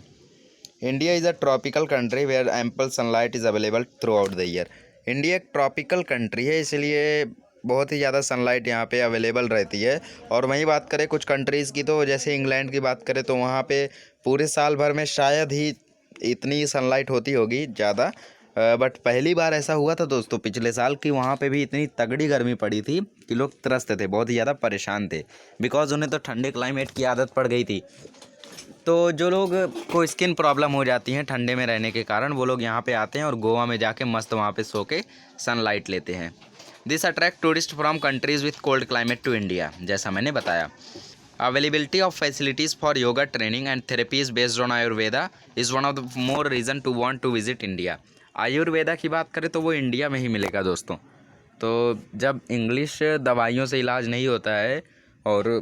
India is a tropical country where ample sunlight is available throughout the year. India एक ट्रॉपिकल कंट्री है, इसलिए बहुत ही ज़्यादा सनलाइट यहाँ पे अवेलेबल रहती है। और वहीं बात करें कुछ कंट्रीज़ की, तो जैसे इंग्लैंड की बात करें तो वहाँ पे पूरे साल भर में शायद ही इतनी सनलाइट होती होगी ज़्यादा। बट पहली बार ऐसा हुआ था दोस्तों पिछले साल कि वहाँ पे भी इतनी तगड़ी गर्मी पड़ी थी कि लोग त्रस्त थे, बहुत ही ज़्यादा परेशान थे, बिकॉज़ उन्हें तो ठंडे क्लाइमेट की आदत पड़ गई थी। तो जो लोग को स्किन प्रॉब्लम हो जाती हैं ठंडे में रहने के कारण, वो लोग यहाँ पे आते हैं और गोवा में जाके मस्त वहाँ पे सो के सनलाइट लेते हैं। This attract tourist from countries with cold climate to India, जैसा मैंने बताया। Availability of facilities for yoga training and therapies based on Ayurveda is one of the more reason to want to visit India. Ayurveda की बात करें तो वो इंडिया में ही मिलेगा दोस्तों। तो जब इंग्लिश दवाइयों से इलाज नहीं होता है और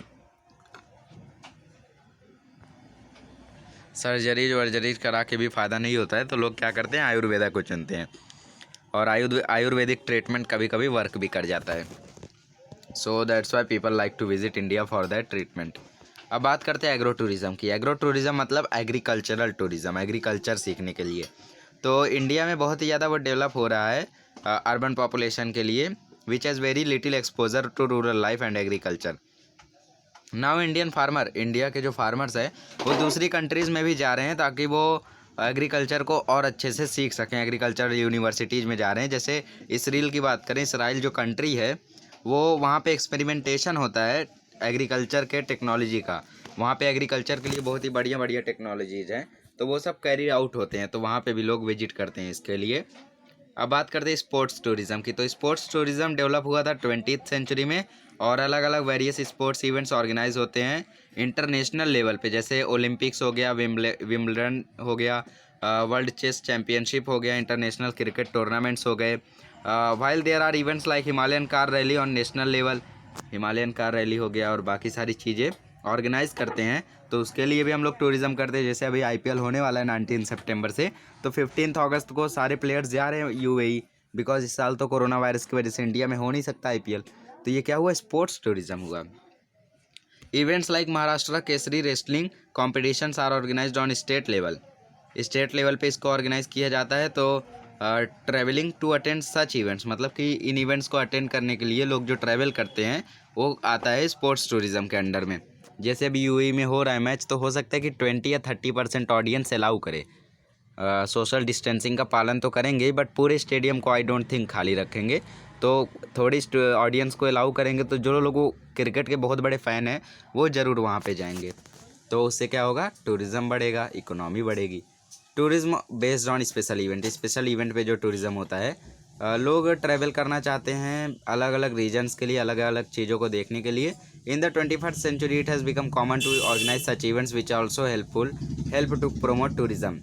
सर्जरीज वर्जरीज करा के भी फ़ायदा नहीं होता है, तो लोग क्या करते हैं, आयुर्वेदा को चुनते हैं। और आयुर्वेदिक ट्रीटमेंट कभी कभी वर्क भी कर जाता है। So that's why people like to visit India for that treatment. अब बात करते हैं एग्रो टूरिज़्म की। एग्रो टूरिज़्म मतलब एग्रीकल्चरल टूरिज़्म, एग्रीकल्चर सीखने के लिए। तो इंडिया में बहुत ही ज़्यादा वो डेवलप हो रहा है अर्बन पॉपुलेशन के लिए, which has very little exposure to rural life and agriculture. Now Indian farmer, India के जो फार्मर्स हैं वो दूसरी कंट्रीज़ में भी जा रहे हैं ताकि वो एग्रीकल्चर को और अच्छे से सीख सकें। एग्रीकल्चर यूनिवर्सिटीज़ में जा रहे हैं। जैसे इसराइल की बात करें, इसराइल जो कंट्री है वो वहाँ पे एक्सपेरिमेंटेशन होता है एग्रीकल्चर के टेक्नोलॉजी का। वहाँ पे एग्रीकल्चर के लिए बहुत ही बढ़िया बढ़िया टेक्नोलॉजीज़ हैं, तो वो सब कैरी आउट होते हैं, तो वहाँ पे भी लोग विजिट करते हैं इसके लिए। अब बात करते हैं स्पोर्ट्स टूरिज़्म की। तो स्पोर्ट्स टूरिज़्म डेवलप हुआ था 20th सेंचुरी में, और अलग अलग वेरियस स्पोर्ट्स इवेंट्स ऑर्गेनाइज होते हैं इंटरनेशनल लेवल पे, जैसे ओलंपिक्स हो गया, विम्बलडन हो गया, वर्ल्ड चेस चैम्पियनशिप हो गया, इंटरनेशनल क्रिकेट टूर्नामेंट्स हो गए। While there are events like Himalayan car rally on national level, Himalayan car rally हो गया और बाकी सारी चीज़ें ऑर्गेनाइज करते हैं, तो उसके लिए भी हम लोग टूरिज़्म करते हैं। जैसे अभी आईपीएल होने वाला है 19 सितंबर से, तो 15 अगस्त को सारे प्लेयर्स जा रहे हैं यूएई, बिकॉज इस साल तो कोरोना वायरस की वजह से इंडिया में हो नहीं सकता आईपीएल। तो ये क्या हुआ, स्पोर्ट्स टूरिज़्म हुआ। Events like Maharashtra Kesari wrestling competitions are organised on state level, state level पे इसको ऑर्गेनाइज किया जाता है। तो travelling to attend such events, मतलब कि इन इवेंट्स को अटेंड करने के लिए लोग जो ट्रैवल करते हैं वो आता है स्पोर्ट्स टूरिज़्म के अंडर में। जैसे अभी यूएई में हो रहा है मैच, तो हो सकता है कि 20 या 30% ऑडियंस अलाउ करे। सोशल डिस्टेंसिंग का पालन तो करेंगे, बट पूरे स्टेडियम को आई डोंट थिंक खाली रखेंगे, तो थोड़ी ऑडियंस को अलाउ करेंगे। तो जो लोग क्रिकेट के बहुत बड़े फ़ैन हैं वो ज़रूर वहाँ पे जाएंगे, तो उससे क्या होगा, टूरिज़्म बढ़ेगा, इकोनॉमी बढ़ेगी। Tourism based on special event, special event पे जो टूरिज़्म होता है, लोग ट्रैवल करना चाहते हैं अलग अलग रीजन्स के लिए, अलग अलग चीज़ों को देखने के लिए। In the 21st century it has become common to organise such events which also help to promote tourism.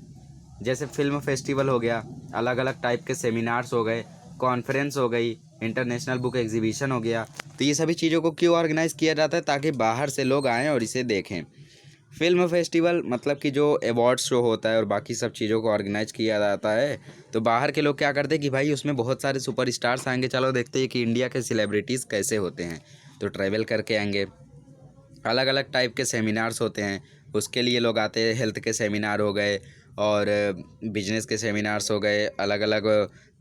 जैसे फिल्म फेस्टिवल हो गया, अलग अलग टाइप के सेमिनार्स हो गए, कॉन्फ्रेंस हो गई, इंटरनेशनल बुक एग्जीबिशन हो गया। तो ये सभी चीज़ों को क्यों ऑर्गेनाइज़ किया जाता है, ताकि बाहर से लोग आएँ और इसे देखें। फिल्म फेस्टिवल मतलब कि जो अवार्ड्स शो होता है और बाकी सब चीज़ों को ऑर्गेनाइज किया जाता है, तो बाहर के लोग क्या करते हैं कि भाई उसमें बहुत सारे सुपर स्टार्स आएंगे, चलो देखते हैं कि इंडिया के सेलिब्रिटीज़ कैसे होते हैं, तो ट्रैवल करके आएंगे। अलग अलग टाइप के सेमिनार्स होते हैं, उसके लिए लोग आते हैं। हेल्थ के सेमिनार हो गए और बिजनेस के सेमिनार्स हो गए, अलग अलग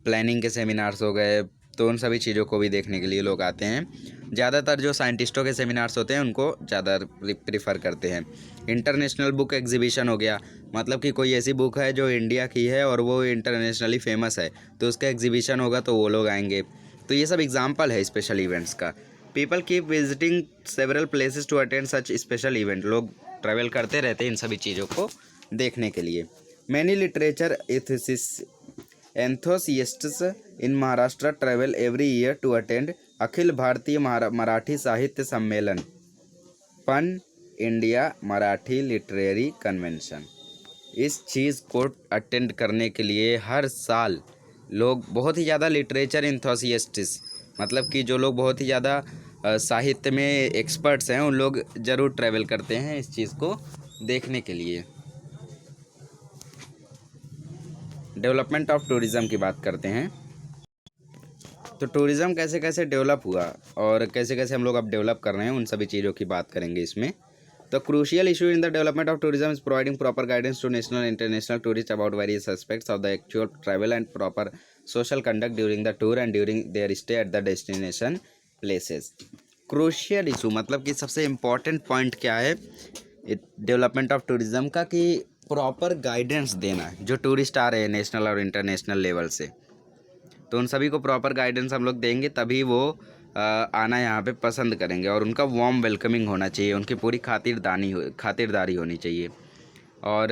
प्लानिंग के सेमिनार्स हो गए, तो उन सभी चीज़ों को भी देखने के लिए लोग आते हैं। ज़्यादातर जो साइंटिस्टों के सेमिनार्स होते हैं उनको ज़्यादा प्रीफर करते हैं। इंटरनेशनल बुक एग्जीबिशन हो गया, मतलब कि कोई ऐसी बुक है जो इंडिया की है और वो इंटरनेशनली फेमस है, तो उसका एग्जीबिशन होगा तो वो लोग आएंगे। तो ये सब एग्जाम्पल है स्पेशल इवेंट्स का। People keep visiting several places to attend such special event. लोग ट्रैवल करते रहते हैं इन सभी चीज़ों को देखने के लिए। Many literature enthusiasts in Maharashtra travel every year to attend Akhil Bharatiya Marathi साहित्य सम्मेलन, पन इंडिया मराठी लिटरेरी कन्वेंशन। इस चीज़ को अटेंड करने के लिए हर साल लोग, बहुत ही ज़्यादा लिटरेचर एंथोसियस्ट्स, मतलब कि जो लोग बहुत ही ज़्यादा साहित्य में एक्सपर्ट्स हैं, उन लोग ज़रूर ट्रैवल करते हैं इस चीज़ को देखने के लिए। डेवलपमेंट ऑफ टूरिज़्म की बात करते हैं। तो टूरिज़्म कैसे कैसे डेवलप हुआ और कैसे कैसे हम लोग अब डेवलप कर रहे हैं, उन सभी चीज़ों की बात करेंगे इसमें। तो crucial issue in the development of tourism is providing proper guidance to national international tourist about various aspects of the actual travel and proper social conduct during the tour and during their stay at the destination places. Crucial issue मतलब कि सबसे important point क्या है development of tourism का, कि proper guidance देना जो tourist आ रहे हैं नेशनल और इंटरनेशनल लेवल से, तो उन सभी को प्रॉपर गाइडेंस हम लोग देंगे तभी वो आना यहाँ पे पसंद करेंगे। और उनका वार्म वेलकमिंग होना चाहिए, उनकी पूरी खातिरदारी होनी चाहिए। और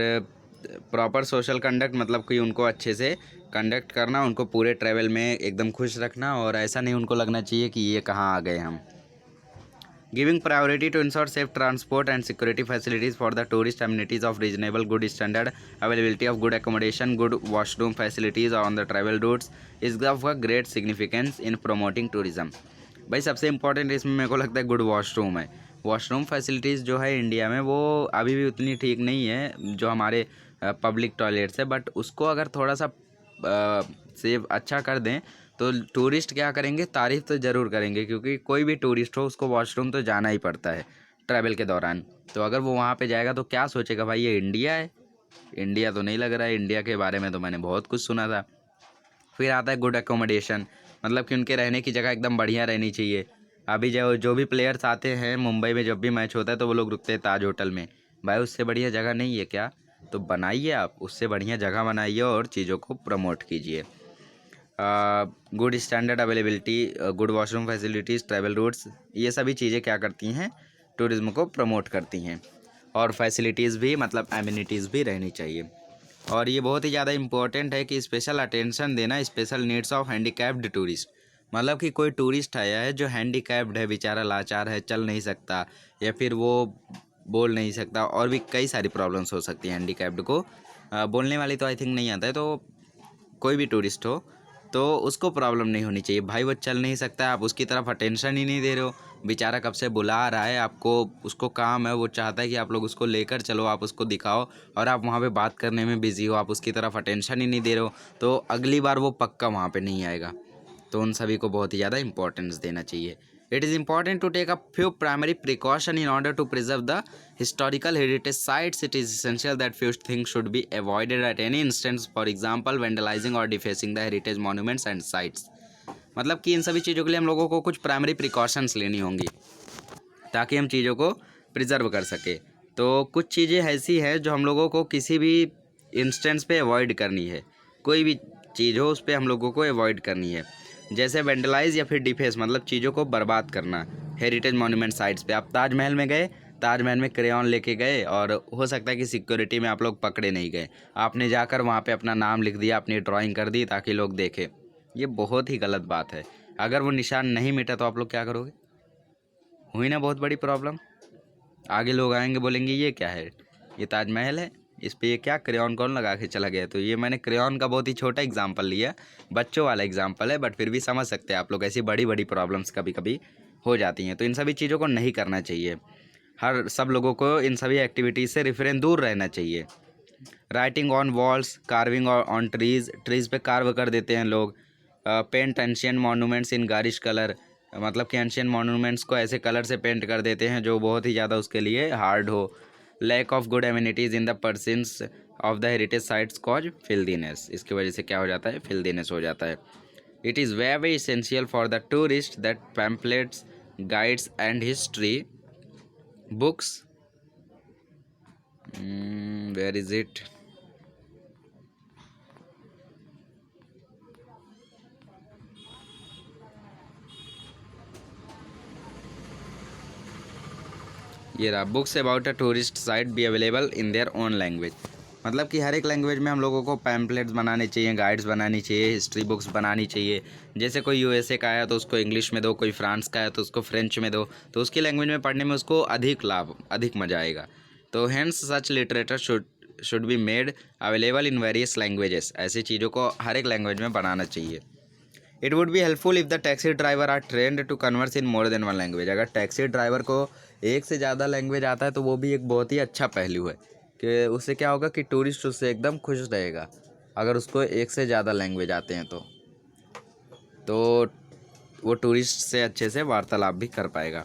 प्रॉपर सोशल कंडक्ट मतलब कि उनको अच्छे से कंडक्ट करना, उनको पूरे ट्रैवल में एकदम खुश रखना, और ऐसा नहीं उनको लगना चाहिए कि ये कहाँ आ गए हम। Giving priority to ensure safe transport and security facilities for the tourist amenities of reasonable good standard availability of good accommodation good washroom facilities on the travel routes is of a great significance in promoting tourism. भाई सबसे important इसमें मेरे को लगता है good washroom है। Washroom facilities जो है इंडिया में वो अभी भी उतनी ठीक नहीं है जो हमारे पब्लिक टॉयलेट्स है, बट उसको अगर थोड़ा सा सेव अच्छा कर दें तो टूरिस्ट क्या करेंगे, तारीफ़ तो ज़रूर करेंगे, क्योंकि कोई भी टूरिस्ट हो उसको वॉशरूम तो जाना ही पड़ता है ट्रैवल के दौरान। तो अगर वो वहाँ पे जाएगा तो क्या सोचेगा, भाई ये इंडिया है। इंडिया तो नहीं लग रहा है, इंडिया के बारे में तो मैंने बहुत कुछ सुना था। फिर आता है गुड एकोमोडेशन, मतलब कि उनके रहने की जगह एकदम बढ़िया रहनी चाहिए। अभी जो भी प्लेयर्स आते हैं मुंबई में, जब भी मैच होता है तो वो लोग रुकते हैं ताज होटल में। भाई उससे बढ़िया जगह नहीं है क्या? तो बनाइए, आप उससे बढ़िया जगह बनाइए और चीज़ों को प्रमोट कीजिए। Good standard availability, good washroom facilities, travel routes, ये सभी चीज़ें क्या करती हैं, टूरिज़्म को प्रमोट करती हैं। और फैसिलिटीज़ भी मतलब एमिनिटीज़ भी रहनी चाहिए। और ये बहुत ही ज़्यादा इम्पोर्टेंट है कि स्पेशल अटेंशन देना special needs of handicapped tourist. मतलब कि कोई टूरिस्ट आया है जो हैंडीकैप्ड है, बेचारा लाचार है, चल नहीं सकता या फिर वो बोल नहीं सकता, और भी कई सारी प्रॉब्लम्स हो सकती हैं हैंडीकैप्ड को। बोलने वाली तो आई थिंक नहीं आता है, तो कोई भी टूरिस्ट हो तो उसको प्रॉब्लम नहीं होनी चाहिए। भाई वो चल नहीं सकता है, आप उसकी तरफ अटेंशन ही नहीं दे रहे हो, बेचारा कब से बुला रहा है आपको, उसको काम है, वो चाहता है कि आप लोग उसको लेकर चलो, आप उसको दिखाओ, और आप वहाँ पे बात करने में बिज़ी हो, आप उसकी तरफ अटेंशन ही नहीं दे रहे हो, तो अगली बार वो पक्का वहाँ पे नहीं आएगा। तो उन सभी को बहुत ही ज़्यादा इंपॉर्टेंस देना चाहिए। It is important to take a few primary precaution in order to preserve the historical heritage sites. It is essential that few things should be avoided at any instance, for example vandalizing or defacing the heritage monuments and sites। मतलब कि इन सभी चीज़ों के लिए हम लोगों को कुछ प्राइमरी प्रिकॉशंस लेनी होंगी ताकि हम चीज़ों को प्रिजर्व कर सके। तो कुछ चीज़ें ऐसी है जो हम लोगों को किसी भी इंस्टेंस पे अवॉइड करनी है, कोई भी चीज़ हो उस पर हम लोगों को अवॉइड करनी है। जैसे वेंडलाइज या फिर डिफेस, मतलब चीज़ों को बर्बाद करना। हेरिटेज मॉन्यूमेंट साइट्स पे आप ताजमहल में गए, ताजमहल में क्रेयॉन लेके गए, और हो सकता है कि सिक्योरिटी में आप लोग पकड़े नहीं गए, आपने जाकर वहाँ पे अपना नाम लिख दिया, अपनी ड्राइंग कर दी ताकि लोग देखें। ये बहुत ही गलत बात है। अगर वो निशान नहीं मिटा तो आप लोग क्या करोगे? हुई ना बहुत बड़ी प्रॉब्लम। आगे लोग आएंगे, बोलेंगे ये क्या है, ये ताजमहल है, इस पे ये क्या क्रेयॉन कौन लगा के चला गया। तो ये मैंने क्रेयॉन का बहुत ही छोटा एग्जांपल लिया, बच्चों वाला एग्जांपल है, बट फिर भी समझ सकते हैं आप लोग, ऐसी बड़ी बड़ी प्रॉब्लम्स कभी कभी हो जाती हैं। तो इन सभी चीज़ों को नहीं करना चाहिए। सब लोगों को इन सभी एक्टिविटीज़ से रेफरेंस दूर रहना चाहिए। Writing on walls, carving on trees पे कार्व कर देते हैं लोग। पेंट एंशियंट मॉन्यूमेंट्स इन गारिश कलर, मतलब कि एंशियंट मॉन्यूमेंट्स को ऐसे कलर से पेंट कर देते हैं जो बहुत ही ज़्यादा उसके लिए हार्ड हो। Lack of good amenities in the persons of the heritage sites cause filthiness, इसकी वजह से क्या हो जाता है, फिल्दीनेस हो जाता है। It is very essential for the tourist that pamphlets, guides and history books, where is it, ये रहा, books about a tourist site be available in their own language. मतलब कि हर एक लैंग्वेज में हम लोगों को पैम्पलेट्स बनाने चाहिए, गाइड्स बनानी चाहिए, हिस्ट्री बुक्स बनानी चाहिए। जैसे कोई यूएसए का आया तो उसको इंग्लिश में दो, कोई फ्रांस का आया तो उसको फ्रेंच में दो, तो उसकी लैंग्वेज में पढ़ने में उसको अधिक लाभ, अधिक मज़ा आएगा। तो hence such literature should be made available in various languages. ऐसी चीज़ों को हर एक लैंग्वेज में बनाना चाहिए। It would be helpful if the taxi driver are trained to converse in more than one language. अगर टैक्सी ड्राइवर को एक से ज़्यादा लैंग्वेज आता है तो वो भी एक बहुत ही अच्छा पहलू है कि उससे क्या होगा कि टूरिस्ट उससे एकदम खुश रहेगा अगर उसको एक से ज़्यादा लैंग्वेज आते हैं तो वो टूरिस्ट से अच्छे से वार्तालाप भी कर पाएगा।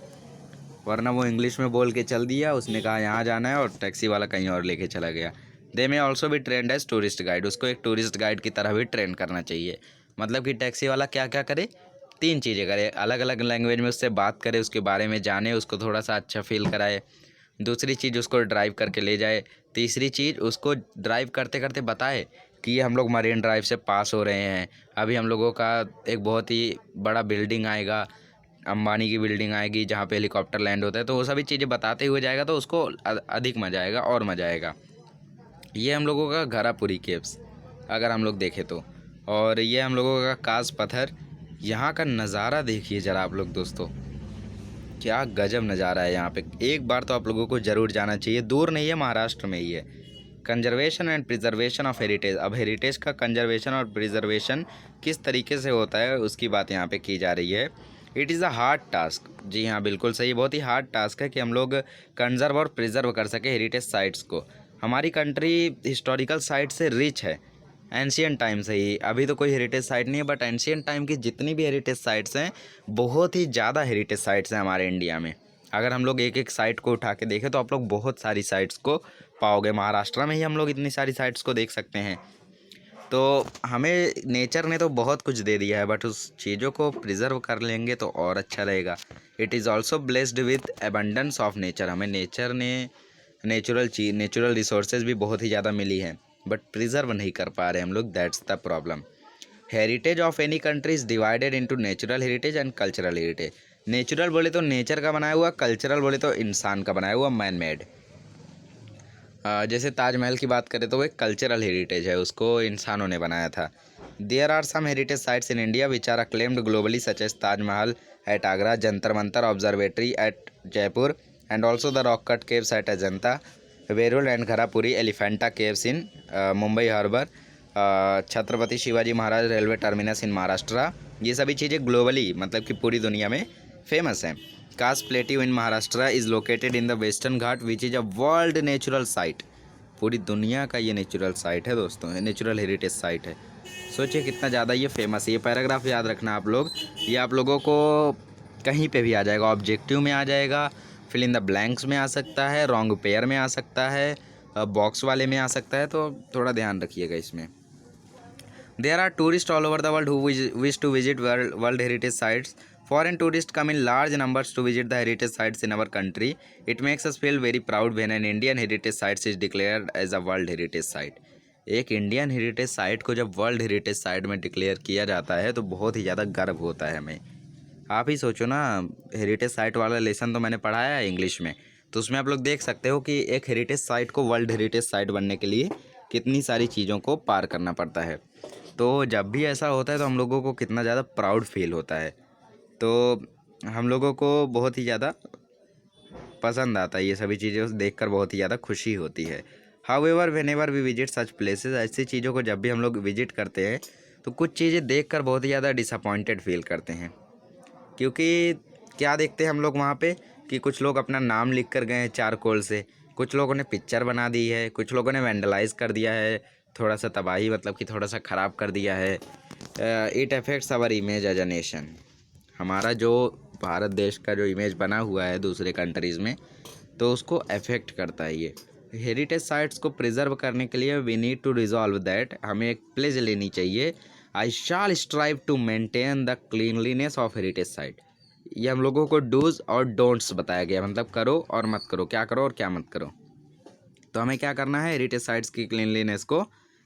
वरना वो इंग्लिश में बोल के चल दिया, उसने कहा यहाँ जाना है और टैक्सी वाला कहीं और लेके चला गया। दे में ऑल्सो भी ट्रेंड एज टूरिस्ट गाइड, उसको एक टूरिस्ट गाइड की तरह भी ट्रेन करना चाहिए। मतलब कि टैक्सी वाला क्या क्या करे, 3 चीज़ें करे, अलग अलग लैंग्वेज में उससे बात करे, उसके बारे में जाने, उसको थोड़ा सा अच्छा फील कराए। दूसरी चीज़ उसको ड्राइव करके ले जाए। तीसरी चीज़ उसको ड्राइव करते करते बताए कि ये हम लोग मरीन ड्राइव से पास हो रहे हैं, अभी हम लोगों का एक बहुत ही बड़ा बिल्डिंग आएगा, अंबानी की बिल्डिंग आएगी जहाँ पे हेलीकॉप्टर लैंड होता है। तो वो सभी चीज़ें बताते हुए जाएगा तो उसको अधिक मज़ा आएगा और मज़ा आएगा। ये हम लोगों का घारापुरी केव्स अगर हम लोग देखें तो, और ये हम लोगों का कास पत्थर। यहाँ का नज़ारा देखिए ज़रा आप लोग दोस्तों, क्या गजब नज़ारा है यहाँ पे। एक बार तो आप लोगों को ज़रूर जाना चाहिए, दूर नहीं है, महाराष्ट्र में ही है। Conservation and preservation of heritage. अब हेरिटेज का कंजर्वेशन और प्रिजर्वेशन किस तरीके से होता है उसकी बात यहाँ पे की जा रही है। It is a hard task, जी हाँ बिल्कुल सही, बहुत ही हार्ड टास्क है कि हम लोग कंजर्व और प्रिजर्व कर सके हेरिटेज साइट्स को। हमारी कंट्री हिस्टोरिकल साइट से रिच है एंशियंट टाइम से ही। अभी तो कोई हेरिटेज साइट नहीं है, बट एंशियंट टाइम की जितनी भी हेरिटेज साइट्स हैं, बहुत ही ज़्यादा हेरिटेज साइट्स हैं हमारे इंडिया में। अगर हम लोग एक एक साइट को उठा के देखें तो आप लोग बहुत सारी साइट्स को पाओगे। महाराष्ट्र में ही हम लोग इतनी सारी साइट्स को देख सकते हैं। तो हमें नेचर ने तो बहुत कुछ दे दिया है, बट उस चीज़ों को प्रिजर्व कर लेंगे तो और अच्छा रहेगा। It is also blessed with abundance of nature. हमें नेचर ने नेचुरल रिसोर्सेज भी बहुत ही ज़्यादा मिली हैं, बट प्रिजर्व नहीं कर पा रहे हम लोग, that's the problem. Heritage of any country is divided into natural heritage and cultural heritage. Natural बोले तो नेचर का बनाया हुआ, कल्चरल बोले तो इंसान का बनाया हुआ, मैन मेड। जैसे ताजमहल की बात करें तो वो एक कल्चरल हेरिटेज है, उसको इंसानों ने बनाया था। There are some heritage sites in India which are acclaimed globally such as Taj Mahal at Agra, Jantar Mantar observatory at Jaipur, and also the rock cut caves at Ajanta, Verul and Gharapuri, Elephanta caves in Mumbai harbour, Chhatrapati Shivaji Maharaj railway terminus in Maharashtra. ये सभी चीज़ें globally मतलब कि पूरी दुनिया में famous हैं। Kaas plateau in Maharashtra is located in the western Ghat which is a world natural site. पूरी दुनिया का ये नेचुरल साइट है दोस्तों, नेचुरल हेरिटेज साइट है। सोचिए कितना ज़्यादा ये फेमस है। ये पैराग्राफ याद रखना आप लोग, ये आप लोगों को कहीं पे भी आ जाएगा, ऑब्जेक्टिव में आ जाएगा, फिल इन द ब्लैंक्स में आ सकता है, रॉन्ग पेयर में आ सकता है, बॉक्स वाले में आ सकता है, तो थोड़ा ध्यान रखिएगा इसमें। There are tourists all over the world who wish to visit world heritage sites. Foreign tourists come in large numbers to visit the heritage sites in our country. It makes us feel very proud when an Indian heritage site is declared as a world heritage site. एक Indian heritage site को जब world heritage site में declare किया जाता है तो बहुत ही ज़्यादा गर्व होता है हमें। आप ही सोचो ना, हेरिटेज साइट वाला लेसन तो मैंने पढ़ाया है इंग्लिश में, तो उसमें आप लोग देख सकते हो कि एक हेरिटेज साइट को वर्ल्ड हेरिटेज साइट बनने के लिए कितनी सारी चीज़ों को पार करना पड़ता है। तो जब भी ऐसा होता है तो हम लोगों को कितना ज़्यादा प्राउड फील होता है, तो हम लोगों को बहुत ही ज़्यादा पसंद आता है, ये सभी चीज़ें देखकर बहुत ही ज़्यादा खुशी होती है। However whenever we visit such places, ऐसी चीज़ों को जब भी हम लोग विजिट करते हैं तो कुछ चीज़ें देखकर बहुत ही ज़्यादा डिसअपॉइंटेड फील करते हैं। क्योंकि क्या देखते हैं हम लोग वहाँ पे कि कुछ लोग अपना नाम लिख कर गए हैं चारकोल से, कुछ लोगों ने पिक्चर बना दी है, कुछ लोगों ने वैंडलाइज कर दिया है, थोड़ा सा तबाही मतलब कि थोड़ा सा ख़राब कर दिया है। It affects our image as a nation. हमारा जो भारत देश का जो इमेज बना हुआ है दूसरे कंट्रीज़ में, तो उसको अफेक्ट करता है ये। हेरिटेज साइट्स को प्रिजर्व करने के लिए we need to resolve that, हमें एक प्लेज लेनी चाहिए। I shall strive to maintain the cleanliness of heritage site. ये हम लोगों को डूज और डोंट्स बताया गया, मतलब करो और मत करो, क्या करो और क्या मत करो। तो हमें क्या करना है, हेरिटेज साइट्स की क्लीनलीनेस को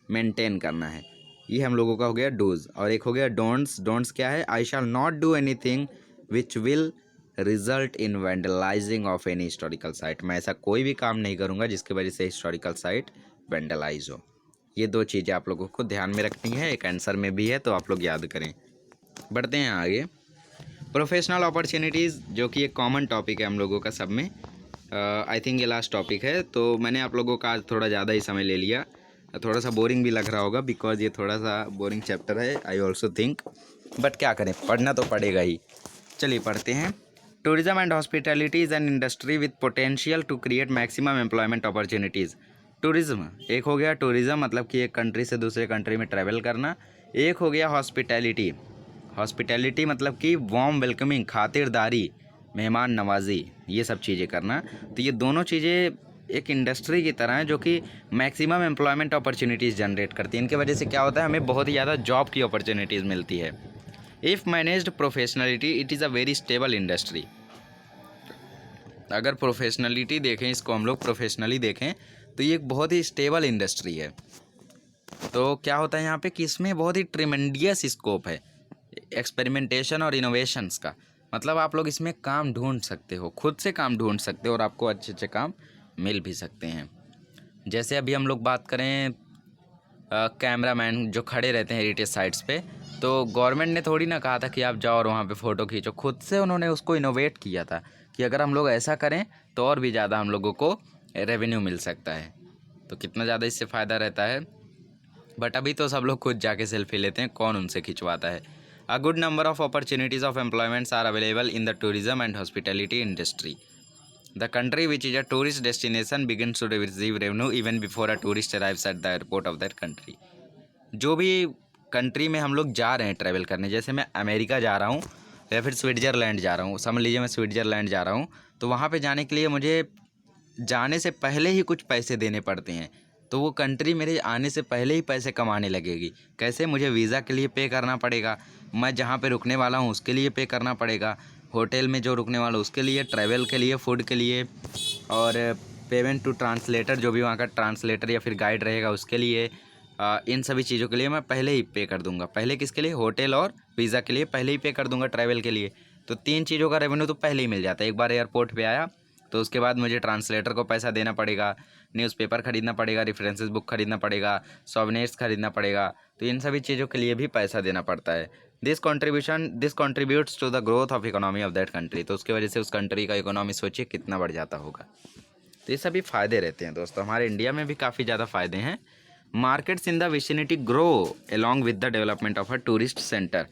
मेंटेन करना है। ये हम लोगों का हो गया डूज, और एक हो गया डोंट्स। डोंट्स क्या है, I shall not do anything which will result in vandalising of any historical site. मैं ऐसा कोई भी काम नहीं करूँगा जिसकी वजह से हिस्टोरिकल साइट वेंडलाइज हो। ये दो चीज़ें आप लोगों को ध्यान में रखनी है, एक आंसर में भी है, तो आप लोग याद करें। बढ़ते हैं आगे। प्रोफेशनल अपॉर्चुनिटीज़, जो कि एक कॉमन टॉपिक है हम लोगों का सब में। आई थिंक ये लास्ट टॉपिक है, तो मैंने आप लोगों का आज थोड़ा ज़्यादा ही समय ले लिया। थोड़ा सा बोरिंग भी लग रहा होगा बिकॉज ये थोड़ा सा बोरिंग चैप्टर है, आई ऑल्सो थिंक, बट क्या करें, पढ़ना तो पड़ेगा ही। चलिए पढ़ते हैं। Tourism and hospitality is an industry with potential to create maximum employment opportunities. Tourism एक हो गया, टूरिज्म मतलब कि एक कंट्री से दूसरे कंट्री में ट्रैवल करना। एक हो गया हॉस्पिटैलिटी, हॉस्पिटैलिटी मतलब कि वार्म वेलकमिंग, खातिरदारी, मेहमान नवाजी, ये सब चीज़ें करना। तो ये दोनों चीज़ें एक इंडस्ट्री की तरह है जो कि मैक्सिमम एम्प्लॉयमेंट अपॉर्चुनिटीज़ जनरेट करती है। इनके वजह से क्या होता है, हमें बहुत ही ज़्यादा जॉब की अपॉर्चुनिटीज़ मिलती है। If managed professionality it is a very stable industry. अगर प्रोफेशनलिटी देखें, इसको हम लोग प्रोफेशनली देखें, तो ये एक बहुत ही स्टेबल इंडस्ट्री है। तो क्या होता है यहाँ पे कि इसमें बहुत ही ट्रिमेंडियस स्कोप है एक्सपेरिमेंटेशन और इनोवेशंस का। मतलब आप लोग इसमें काम ढूंढ सकते हो, खुद से काम ढूंढ सकते हो, और आपको अच्छे अच्छे काम मिल भी सकते हैं। जैसे अभी हम लोग बात करें कैमरामैन जो खड़े रहते हैं हेरिटेज साइट्स पे, तो गवर्नमेंट ने थोड़ी ना कहा था कि आप जाओ और वहाँ पे फ़ोटो खींचो, खुद से उन्होंने उसको इनोवेट किया था कि अगर हम लोग ऐसा करें तो और भी ज़्यादा हम लोगों को रेवेन्यू मिल सकता है। तो कितना ज़्यादा इससे फ़ायदा रहता है। बट अभी तो सब लोग खुद जाके सेल्फी लेते हैं, कौन उनसे खिंचवाता है। A good number of opportunities of employments are available in the tourism and hospitality industry. The country which is a tourist destination begins to receive revenue even before a tourist arrives at the airport of that country. जो भी country में हम लोग जा रहे हैं travel करने, जैसे मैं अमेरिका जा रहा हूँ या फिर स्विट्ज़रलैंड जा रहा हूँ, समझ लीजिए मैं स्विट्ज़रलैंड जा रहा हूँ, तो वहाँ पे जाने के लिए मुझे जाने से पहले ही कुछ पैसे देने पड़ते हैं। तो वो कंट्री मेरे आने से पहले ही पैसे कमाने लगेगी। कैसे, मुझे वीज़ा के लिए पे करना पड़ेगा, मैं जहाँ पे रुकने वाला हूँ उसके लिए पे करना पड़ेगा, होटल में जो रुकने वाला उसके लिए, ट्रैवल के लिए, फूड के लिए, और पेमेंट टू ट्रांसलेटर, जो भी वहाँ का ट्रांसलेटर या फिर गाइड रहेगा उसके लिए, इन सभी चीज़ों के लिए मैं पहले ही पे कर दूँगा। पहले किसके लिए, होटल और वीज़ा के लिए पहले ही पे कर दूँगा, ट्रैवल के लिए। तो 3 चीज़ों का रेवेन्यू तो पहले ही मिल जाता है। एक बार एयरपोर्ट पे आया तो उसके बाद मुझे ट्रांसलेटर को पैसा देना पड़ेगा, न्यूज़पेपर ख़रीदना पड़ेगा, रेफरेंसेस बुक ख़रीदना पड़ेगा, सोवेनिर्स ख़रीदना पड़ेगा। तो इन सभी चीज़ों के लिए भी पैसा देना पड़ता है। This contributes to the growth of economy of that country. तो उसकी वजह से उस कंट्री का इकोनॉमी सोचिए कितना बढ़ जाता होगा। तो ये सभी फ़ायदे रहते हैं दोस्तों। हमारे इंडिया में भी काफ़ी ज़्यादा फ़ायदे हैं। Markets in the vicinity grow along with the development of a tourist centre.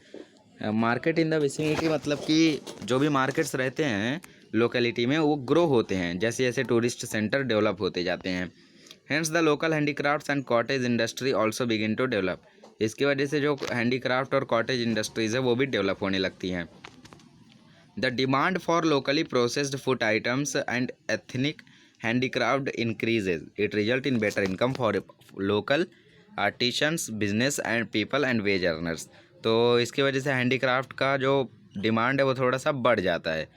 Market in the vicinity मतलब कि जो भी मार्केट्स रहते हैं लोकेलिटी में, वो ग्रो होते हैं जैसे जैसे टूरिस्ट सेंटर डेवलप होते जाते हैं। Hence the local handicrafts and cottage industry also begin to develop. इसकी वजह से जो हैंडीक्राफ्ट और कॉटेज इंडस्ट्रीज़ है वो भी डेवलप होने लगती हैं। The demand for locally processed food items and ethnic handicraft increases, it result in better income for local artisans, business and people and veg earners. तो इसकी वजह से हैंडीक्राफ्ट का जो डिमांड है वो थोड़ा सा बढ़ जाता है,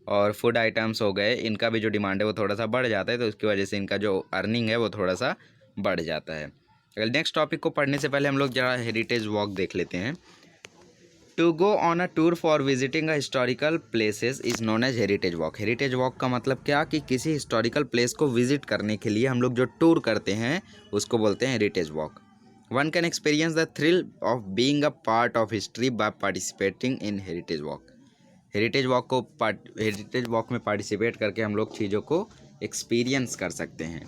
और फूड आइटम्स हो गए, इनका भी जो डिमांड है वो थोड़ा सा बढ़ जाता है। तो इसकी वजह से इनका जो अर्निंग है वो थोड़ा सा बढ़ जाता है। अगर नेक्स्ट टॉपिक को पढ़ने से पहले हम लोग जरा हेरिटेज वॉक देख लेते हैं। To go on a tour for visiting a historical places is known as heritage walk. Heritage walk का मतलब क्या कि किसी हिस्टोरिकल प्लेस को विजिट करने के लिए हम लोग जो टूर करते हैं उसको बोलते हैं heritage walk. One can experience the thrill of being a part of history by participating in heritage walk. Heritage walk में पार्टिसिपेट करके हम लोग चीज़ों को एक्सपीरियंस कर सकते हैं।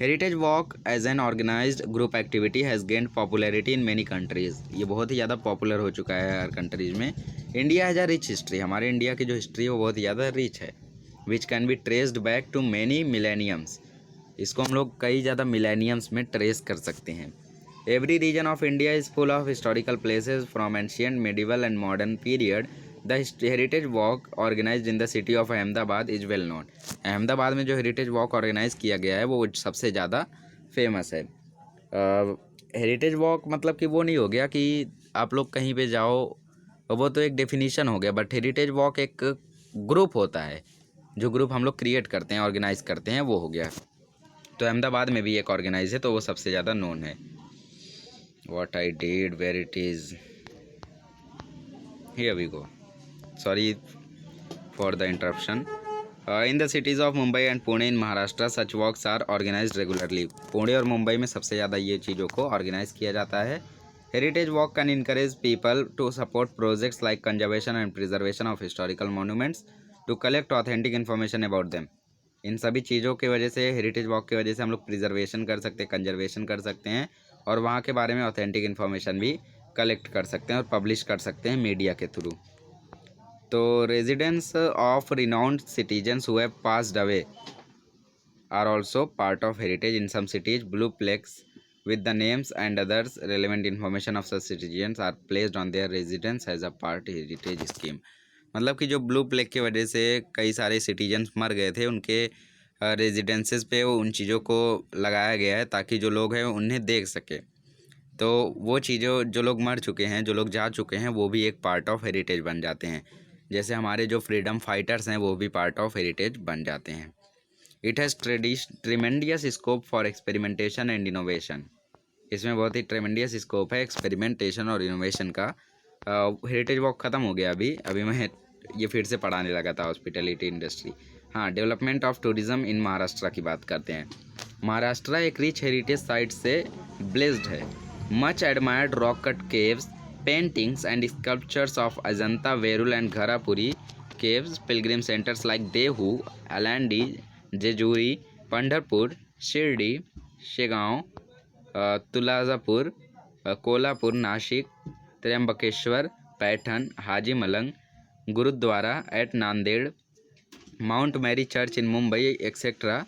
Heritage walk as an organized group activity has gained popularity in many countries. ये बहुत ही ज़्यादा पॉपुलर हो चुका है हर कंट्रीज़ में। India has a rich history. हमारे इंडिया की जो हिस्ट्री है वो बहुत ही ज़्यादा रिच है। Which can be traced back to many millenniums. इसको हम लोग कई ज़्यादा मिलेनियम्स में ट्रेस कर सकते हैं। Every region of India is full of historical places from ancient, medieval and modern period the heritage walk organized in the city of Ahmedabad is well known. Ahmedabad में जो हेरिटेज वॉक ऑर्गेनाइज किया गया है वो सबसे ज़्यादा फेमस है। हेरिटेज वॉक मतलब कि वो नहीं हो गया कि आप लोग कहीं पे जाओ, वो तो एक डेफिनीशन हो गया, बट हेरिटेज वॉक एक ग्रुप होता है, जो ग्रुप हम लोग क्रिएट करते हैं, ऑर्गेनाइज करते हैं, वो हो गया। तो अहमदाबाद में भी एक ऑर्गेनाइज है, तो वो सबसे ज़्यादा नोन है। What I did, where it is, here we go, sorry for the interruption. In the cities of Mumbai and Pune in Maharashtra such walks are organized regularly. Pune और मुंबई में सबसे ज़्यादा ये चीज़ों को ऑर्गेनाइज किया जाता है। Heritage walk can encourage people to support projects like conservation and preservation of historical monuments to collect authentic information about them. इन सभी चीज़ों की वजह से, हेरिटेज वॉक की वजह से हम लोग प्रिजर्वेशन कर सकते हैं, कंजर्वेशन कर सकते हैं, और वहाँ के बारे में ऑथेंटिक इन्फॉर्मेशन भी कलेक्ट कर सकते हैं और पब्लिश कर सकते हैं मीडिया के थ्रू। तो residents of renowned citizens who have passed away are also part of heritage in some cities. Blue plaques with the names and others relevant information of such citizens are placed on their residence as a part heritage scheme। मतलब कि जो blue plague की वजह से कई सारे citizens मर गए थे, उनके रेजिडेंसेस पे उन चीज़ों को लगाया गया है ताकि जो लोग हैं उन्हें देख सके। तो वो चीज़ों, जो लोग मर चुके हैं, जो लोग जा चुके हैं, वो भी एक पार्ट ऑफ हेरिटेज बन जाते हैं। जैसे हमारे जो फ्रीडम फाइटर्स हैं वो भी पार्ट ऑफ हेरिटेज बन जाते हैं। It has tremendous scope for experimentation and innovation. इसमें बहुत ही ट्रेमेंडियस स्कोप है एक्सपेरिमेंटेशन और इनोवेशन का। हेरिटेज वॉक ख़त्म हो गया अभी मैं ये फिर से पढ़ाने लगा था, हॉस्पिटैलिटी इंडस्ट्री। हाँ, development of tourism in Maharashtra की बात करते हैं। महाराष्ट्र एक रिच हेरिटेज साइट से ब्लेस्ड है। Much admired rock cut caves, paintings and sculptures of Ajanta, Verul and Gharapuri caves, pilgrim centres like Dehu, Alandi, Jejuri, Pandharpur, Shirdi, Shegaon, Tuljapur, Kolhapur, Nashik, Trimbakeshwar, Paithan, Haji Malang, gurdwara at Nanded, Mount Mary church in Mumbai etcetera.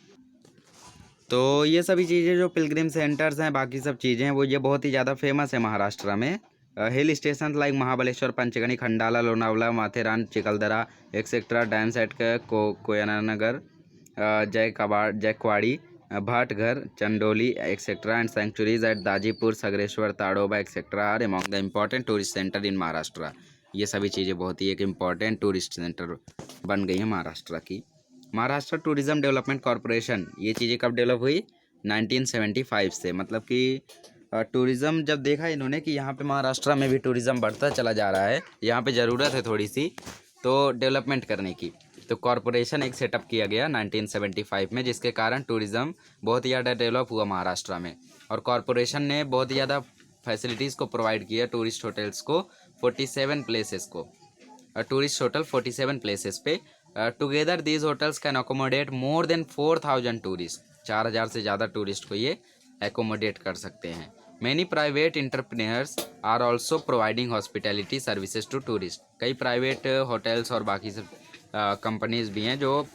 तो ये सभी चीज़ें जो पिलग्रिम सेंटर्स हैं, बाकी सब चीज़ें हैं, वो ये बहुत ही ज़्यादा फेमस है महाराष्ट्र में। Hill station like Mahabaleshwar, Panchgani, Khandala, Lonavala, Matheran, Chikhaldara etcetera, dams at Koynanagar, Jayakwadi, Bhatghar, Chandoli etcetera, and sanctuaries at Dajipur, Sagareshwar, Tadoba etcetera are among the important tourist center in Maharashtra. ये सभी चीज़ें बहुत ही एक इम्पॉर्टेंट टूरिस्ट सेंटर बन गई हैं महाराष्ट्र की। महाराष्ट्र टूरिज़्म डेवलपमेंट कॉरपोरेशन, ये चीज़ें कब डेवलप हुई? 1975 से। मतलब कि टूरिज़्म जब देखा इन्होंने कि यहाँ पे महाराष्ट्र में भी टूरिज़्म बढ़ता चला जा रहा है, यहाँ पे ज़रूरत है थोड़ी सी तो डेवलपमेंट करने की, तो कॉरपोरेशन एक सेटअप किया गया 1975 में, जिसके कारण टूरिज़्म बहुत ही ज़्यादा डेवलप हुआ महाराष्ट्र में। और कॉरपोरेशन ने बहुत ही ज़्यादा फैसिलिटीज़ को प्रोवाइड किया टूरिस्ट होटल्स को, 47 प्लेसेस को, टूरिस्ट होटल 47 प्लेसेस पे। Together these hotels can accommodate more than 4000 tourist. 4000 से ज़्यादा टूरिस्ट को ये एकोमोडेट कर सकते हैं। Many private entrepreneurs are also providing hospitality services to tourist. कई प्राइवेट होटल्स और बाकी सब कंपनीज़ भी हैं जो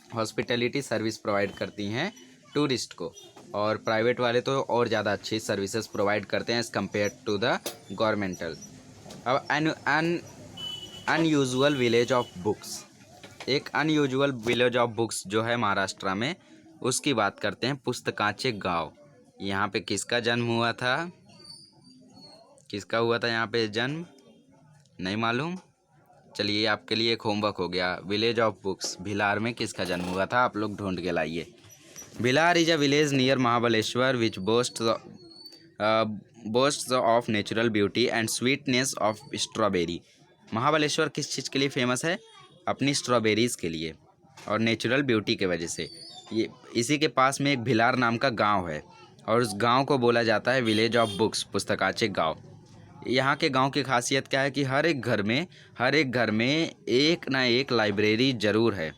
हॉस्पिटैलिटी सर्विस प्रोवाइड करती हैं टूरिस्ट को, और प्राइवेट वाले तो और ज़्यादा अच्छी सर्विसेज प्रोवाइड करते हैं as compared to the governmental. अब अनयूजुअल विलेज ऑफ बुक्स, एक अनयूजुअल विलेज ऑफ बुक्स जो है महाराष्ट्र में, उसकी बात करते हैं। पुस्तकांचे गाँव, यहाँ पे किसका जन्म हुआ था? किसका हुआ था यहाँ पे जन्म? नहीं मालूम? चलिए, आपके लिए एक होमवर्क हो गया। विलेज ऑफ बुक्स, भिलार में किसका जन्म हुआ था? आप लोग ढूंढ के लाइए। Bhilar is a village near Mahabaleshwar which बोस्ट्स of natural beauty and sweetness of strawberry. Mahabaleshwar किस चीज़ के लिए फेमस है? अपनी स्ट्रॉबेरीज़ के लिए और नेचुरल ब्यूटी के वजह से। ये इसी के पास में एक भिलार नाम का गांव है, और उस गांव को बोला जाता है विलेज ऑफ बुक्स, पुस्तकाचे गांव। यहाँ के गांव की खासियत क्या है कि हर एक घर में एक ना एक लाइब्रेरी ज़रूर है,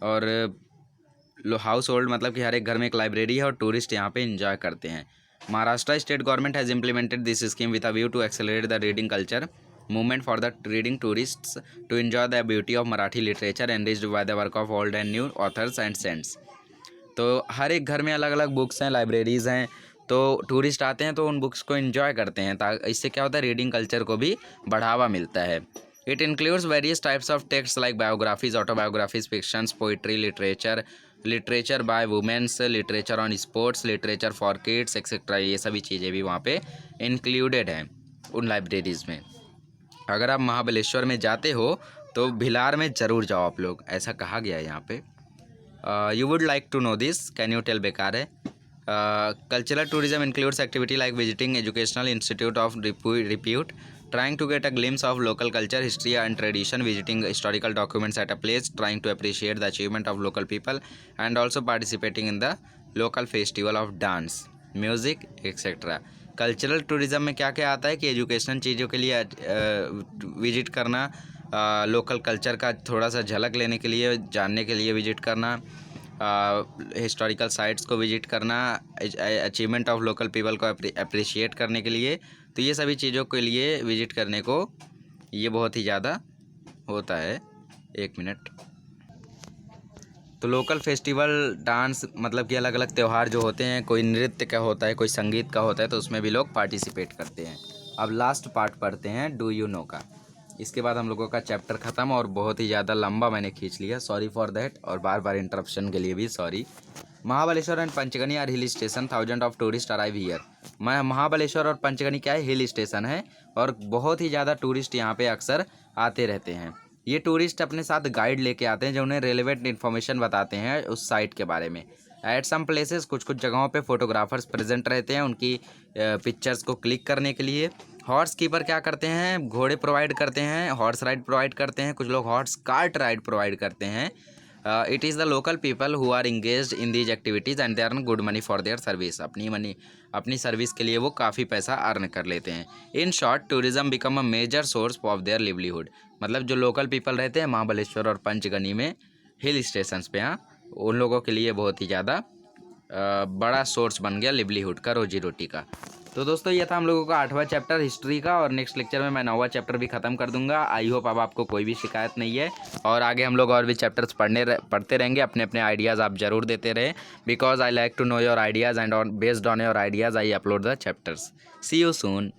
और हाउस होल्ड मतलब कि हर एक घर में एक लाइब्रेरी है, और टूरिस्ट यहाँ पे एंजॉय करते हैं। Maharashtra state government has implemented this scheme with a view to accelerate the reading culture movement for the reading tourists to enjoy the beauty of Marathi literature enriched by the work of old and new authors and saints। तो हर एक घर में अलग अलग books हैं, libraries हैं, तो tourist आते हैं तो उन बुक्स को एंजॉय करते हैं। इससे क्या होता है? रीडिंग कल्चर को भी बढ़ावा मिलता है। It includes various types of texts like biographies, autobiographies, fictions, poetry, literature by women, literature on sports, literature for kids, etc. ये सभी चीज़ें भी वहाँ पे इंक्लूडेड हैं उन लाइब्रेरीज़ में। अगर आप महाबलेश्वर में जाते हो तो भिलार में ज़रूर जाओ आप लोग, ऐसा कहा गया है यहाँ पे। You would like to know this, can you tell? बेकार है। Cultural tourism includes activity like visiting educational institute of repute, trying to get a glimpse of local culture, history and tradition, visiting historical documents at a place, trying to appreciate the achievement of local people, and also participating in the local festival of dance, music, etc. Cultural tourism में क्या क्या आता है कि educational चीज़ों के लिए visit करना, लोकल कल्चर का थोड़ा सा झलक लेने के लिए, जानने के लिए विजिट करना, हिस्टोरिकल साइट्स को विजिट करना, अचीवमेंट ऑफ लोकल पीपल को अप्रिशिएट करने के लिए। तो ये सभी चीज़ों के लिए विजिट करने को ये बहुत ही ज़्यादा होता है। 1 मिनट। तो लोकल फेस्टिवल, डांस मतलब कि अलग अलग त्यौहार जो होते हैं, कोई नृत्य का होता है, कोई संगीत का होता है, तो उसमें भी लोग पार्टिसिपेट करते हैं। अब लास्ट पार्ट पढ़ते हैं डू यू नो का। इसके बाद हम लोगों का चैप्टर ख़त्म, और बहुत ही ज़्यादा लंबा मैंने खींच लिया, सॉरी फॉर दैट, और बार बार इंटरप्शन के लिए भी sorry. Mahabaleshwar and Panchgani are hill station, thousand of tourist arrive here. Mahabaleshwar और पंचगनी क्या है? हिल स्टेशन है, और बहुत ही ज़्यादा टूरिस्ट यहाँ पे अक्सर आते रहते हैं। ये टूरिस्ट अपने साथ गाइड लेके आते हैं जो उन्हें रेलेवेंट इन्फॉर्मेशन बताते हैं उस साइट के बारे में। एट सम प्लेसेस, कुछ जगहों पे फोटोग्राफर्स प्रेजेंट रहते हैं उनकी पिक्चर्स को क्लिक करने के लिए। हॉर्स कीपर क्या करते हैं? घोड़े प्रोवाइड करते हैं, हॉर्स राइड प्रोवाइड करते हैं, कुछ लोग हॉर्स कार्ट राइड प्रोवाइड करते हैं। It is the local people who are engaged in these activities and they earn good money for their service. अपनी सर्विस के लिए वो काफ़ी पैसा अर्न कर लेते हैं। In short, tourism become a major source of their livelihood. मतलब जो लोकल पीपल रहते हैं महाबलेश्वर और पंचगनी में हिल स्टेशंस पे, हाँ, उन लोगों के लिए बहुत ही ज़्यादा बड़ा सोर्स बन गया लिवलीहुड का, रोजी रोटी का। तो दोस्तों ये था हम लोगों का 8वां चैप्टर हिस्ट्री का, और नेक्स्ट लेक्चर में मैं 9वां चैप्टर भी ख़त्म कर दूंगा। आई होप अब आपको कोई भी शिकायत नहीं है, और आगे हम लोग और भी चैप्टर्स पढ़ते रहेंगे। अपने अपने आइडियाज़ आप ज़रूर देते रहे, because I like to know your ideas, and based on your ideas I upload the chapters. See you soon.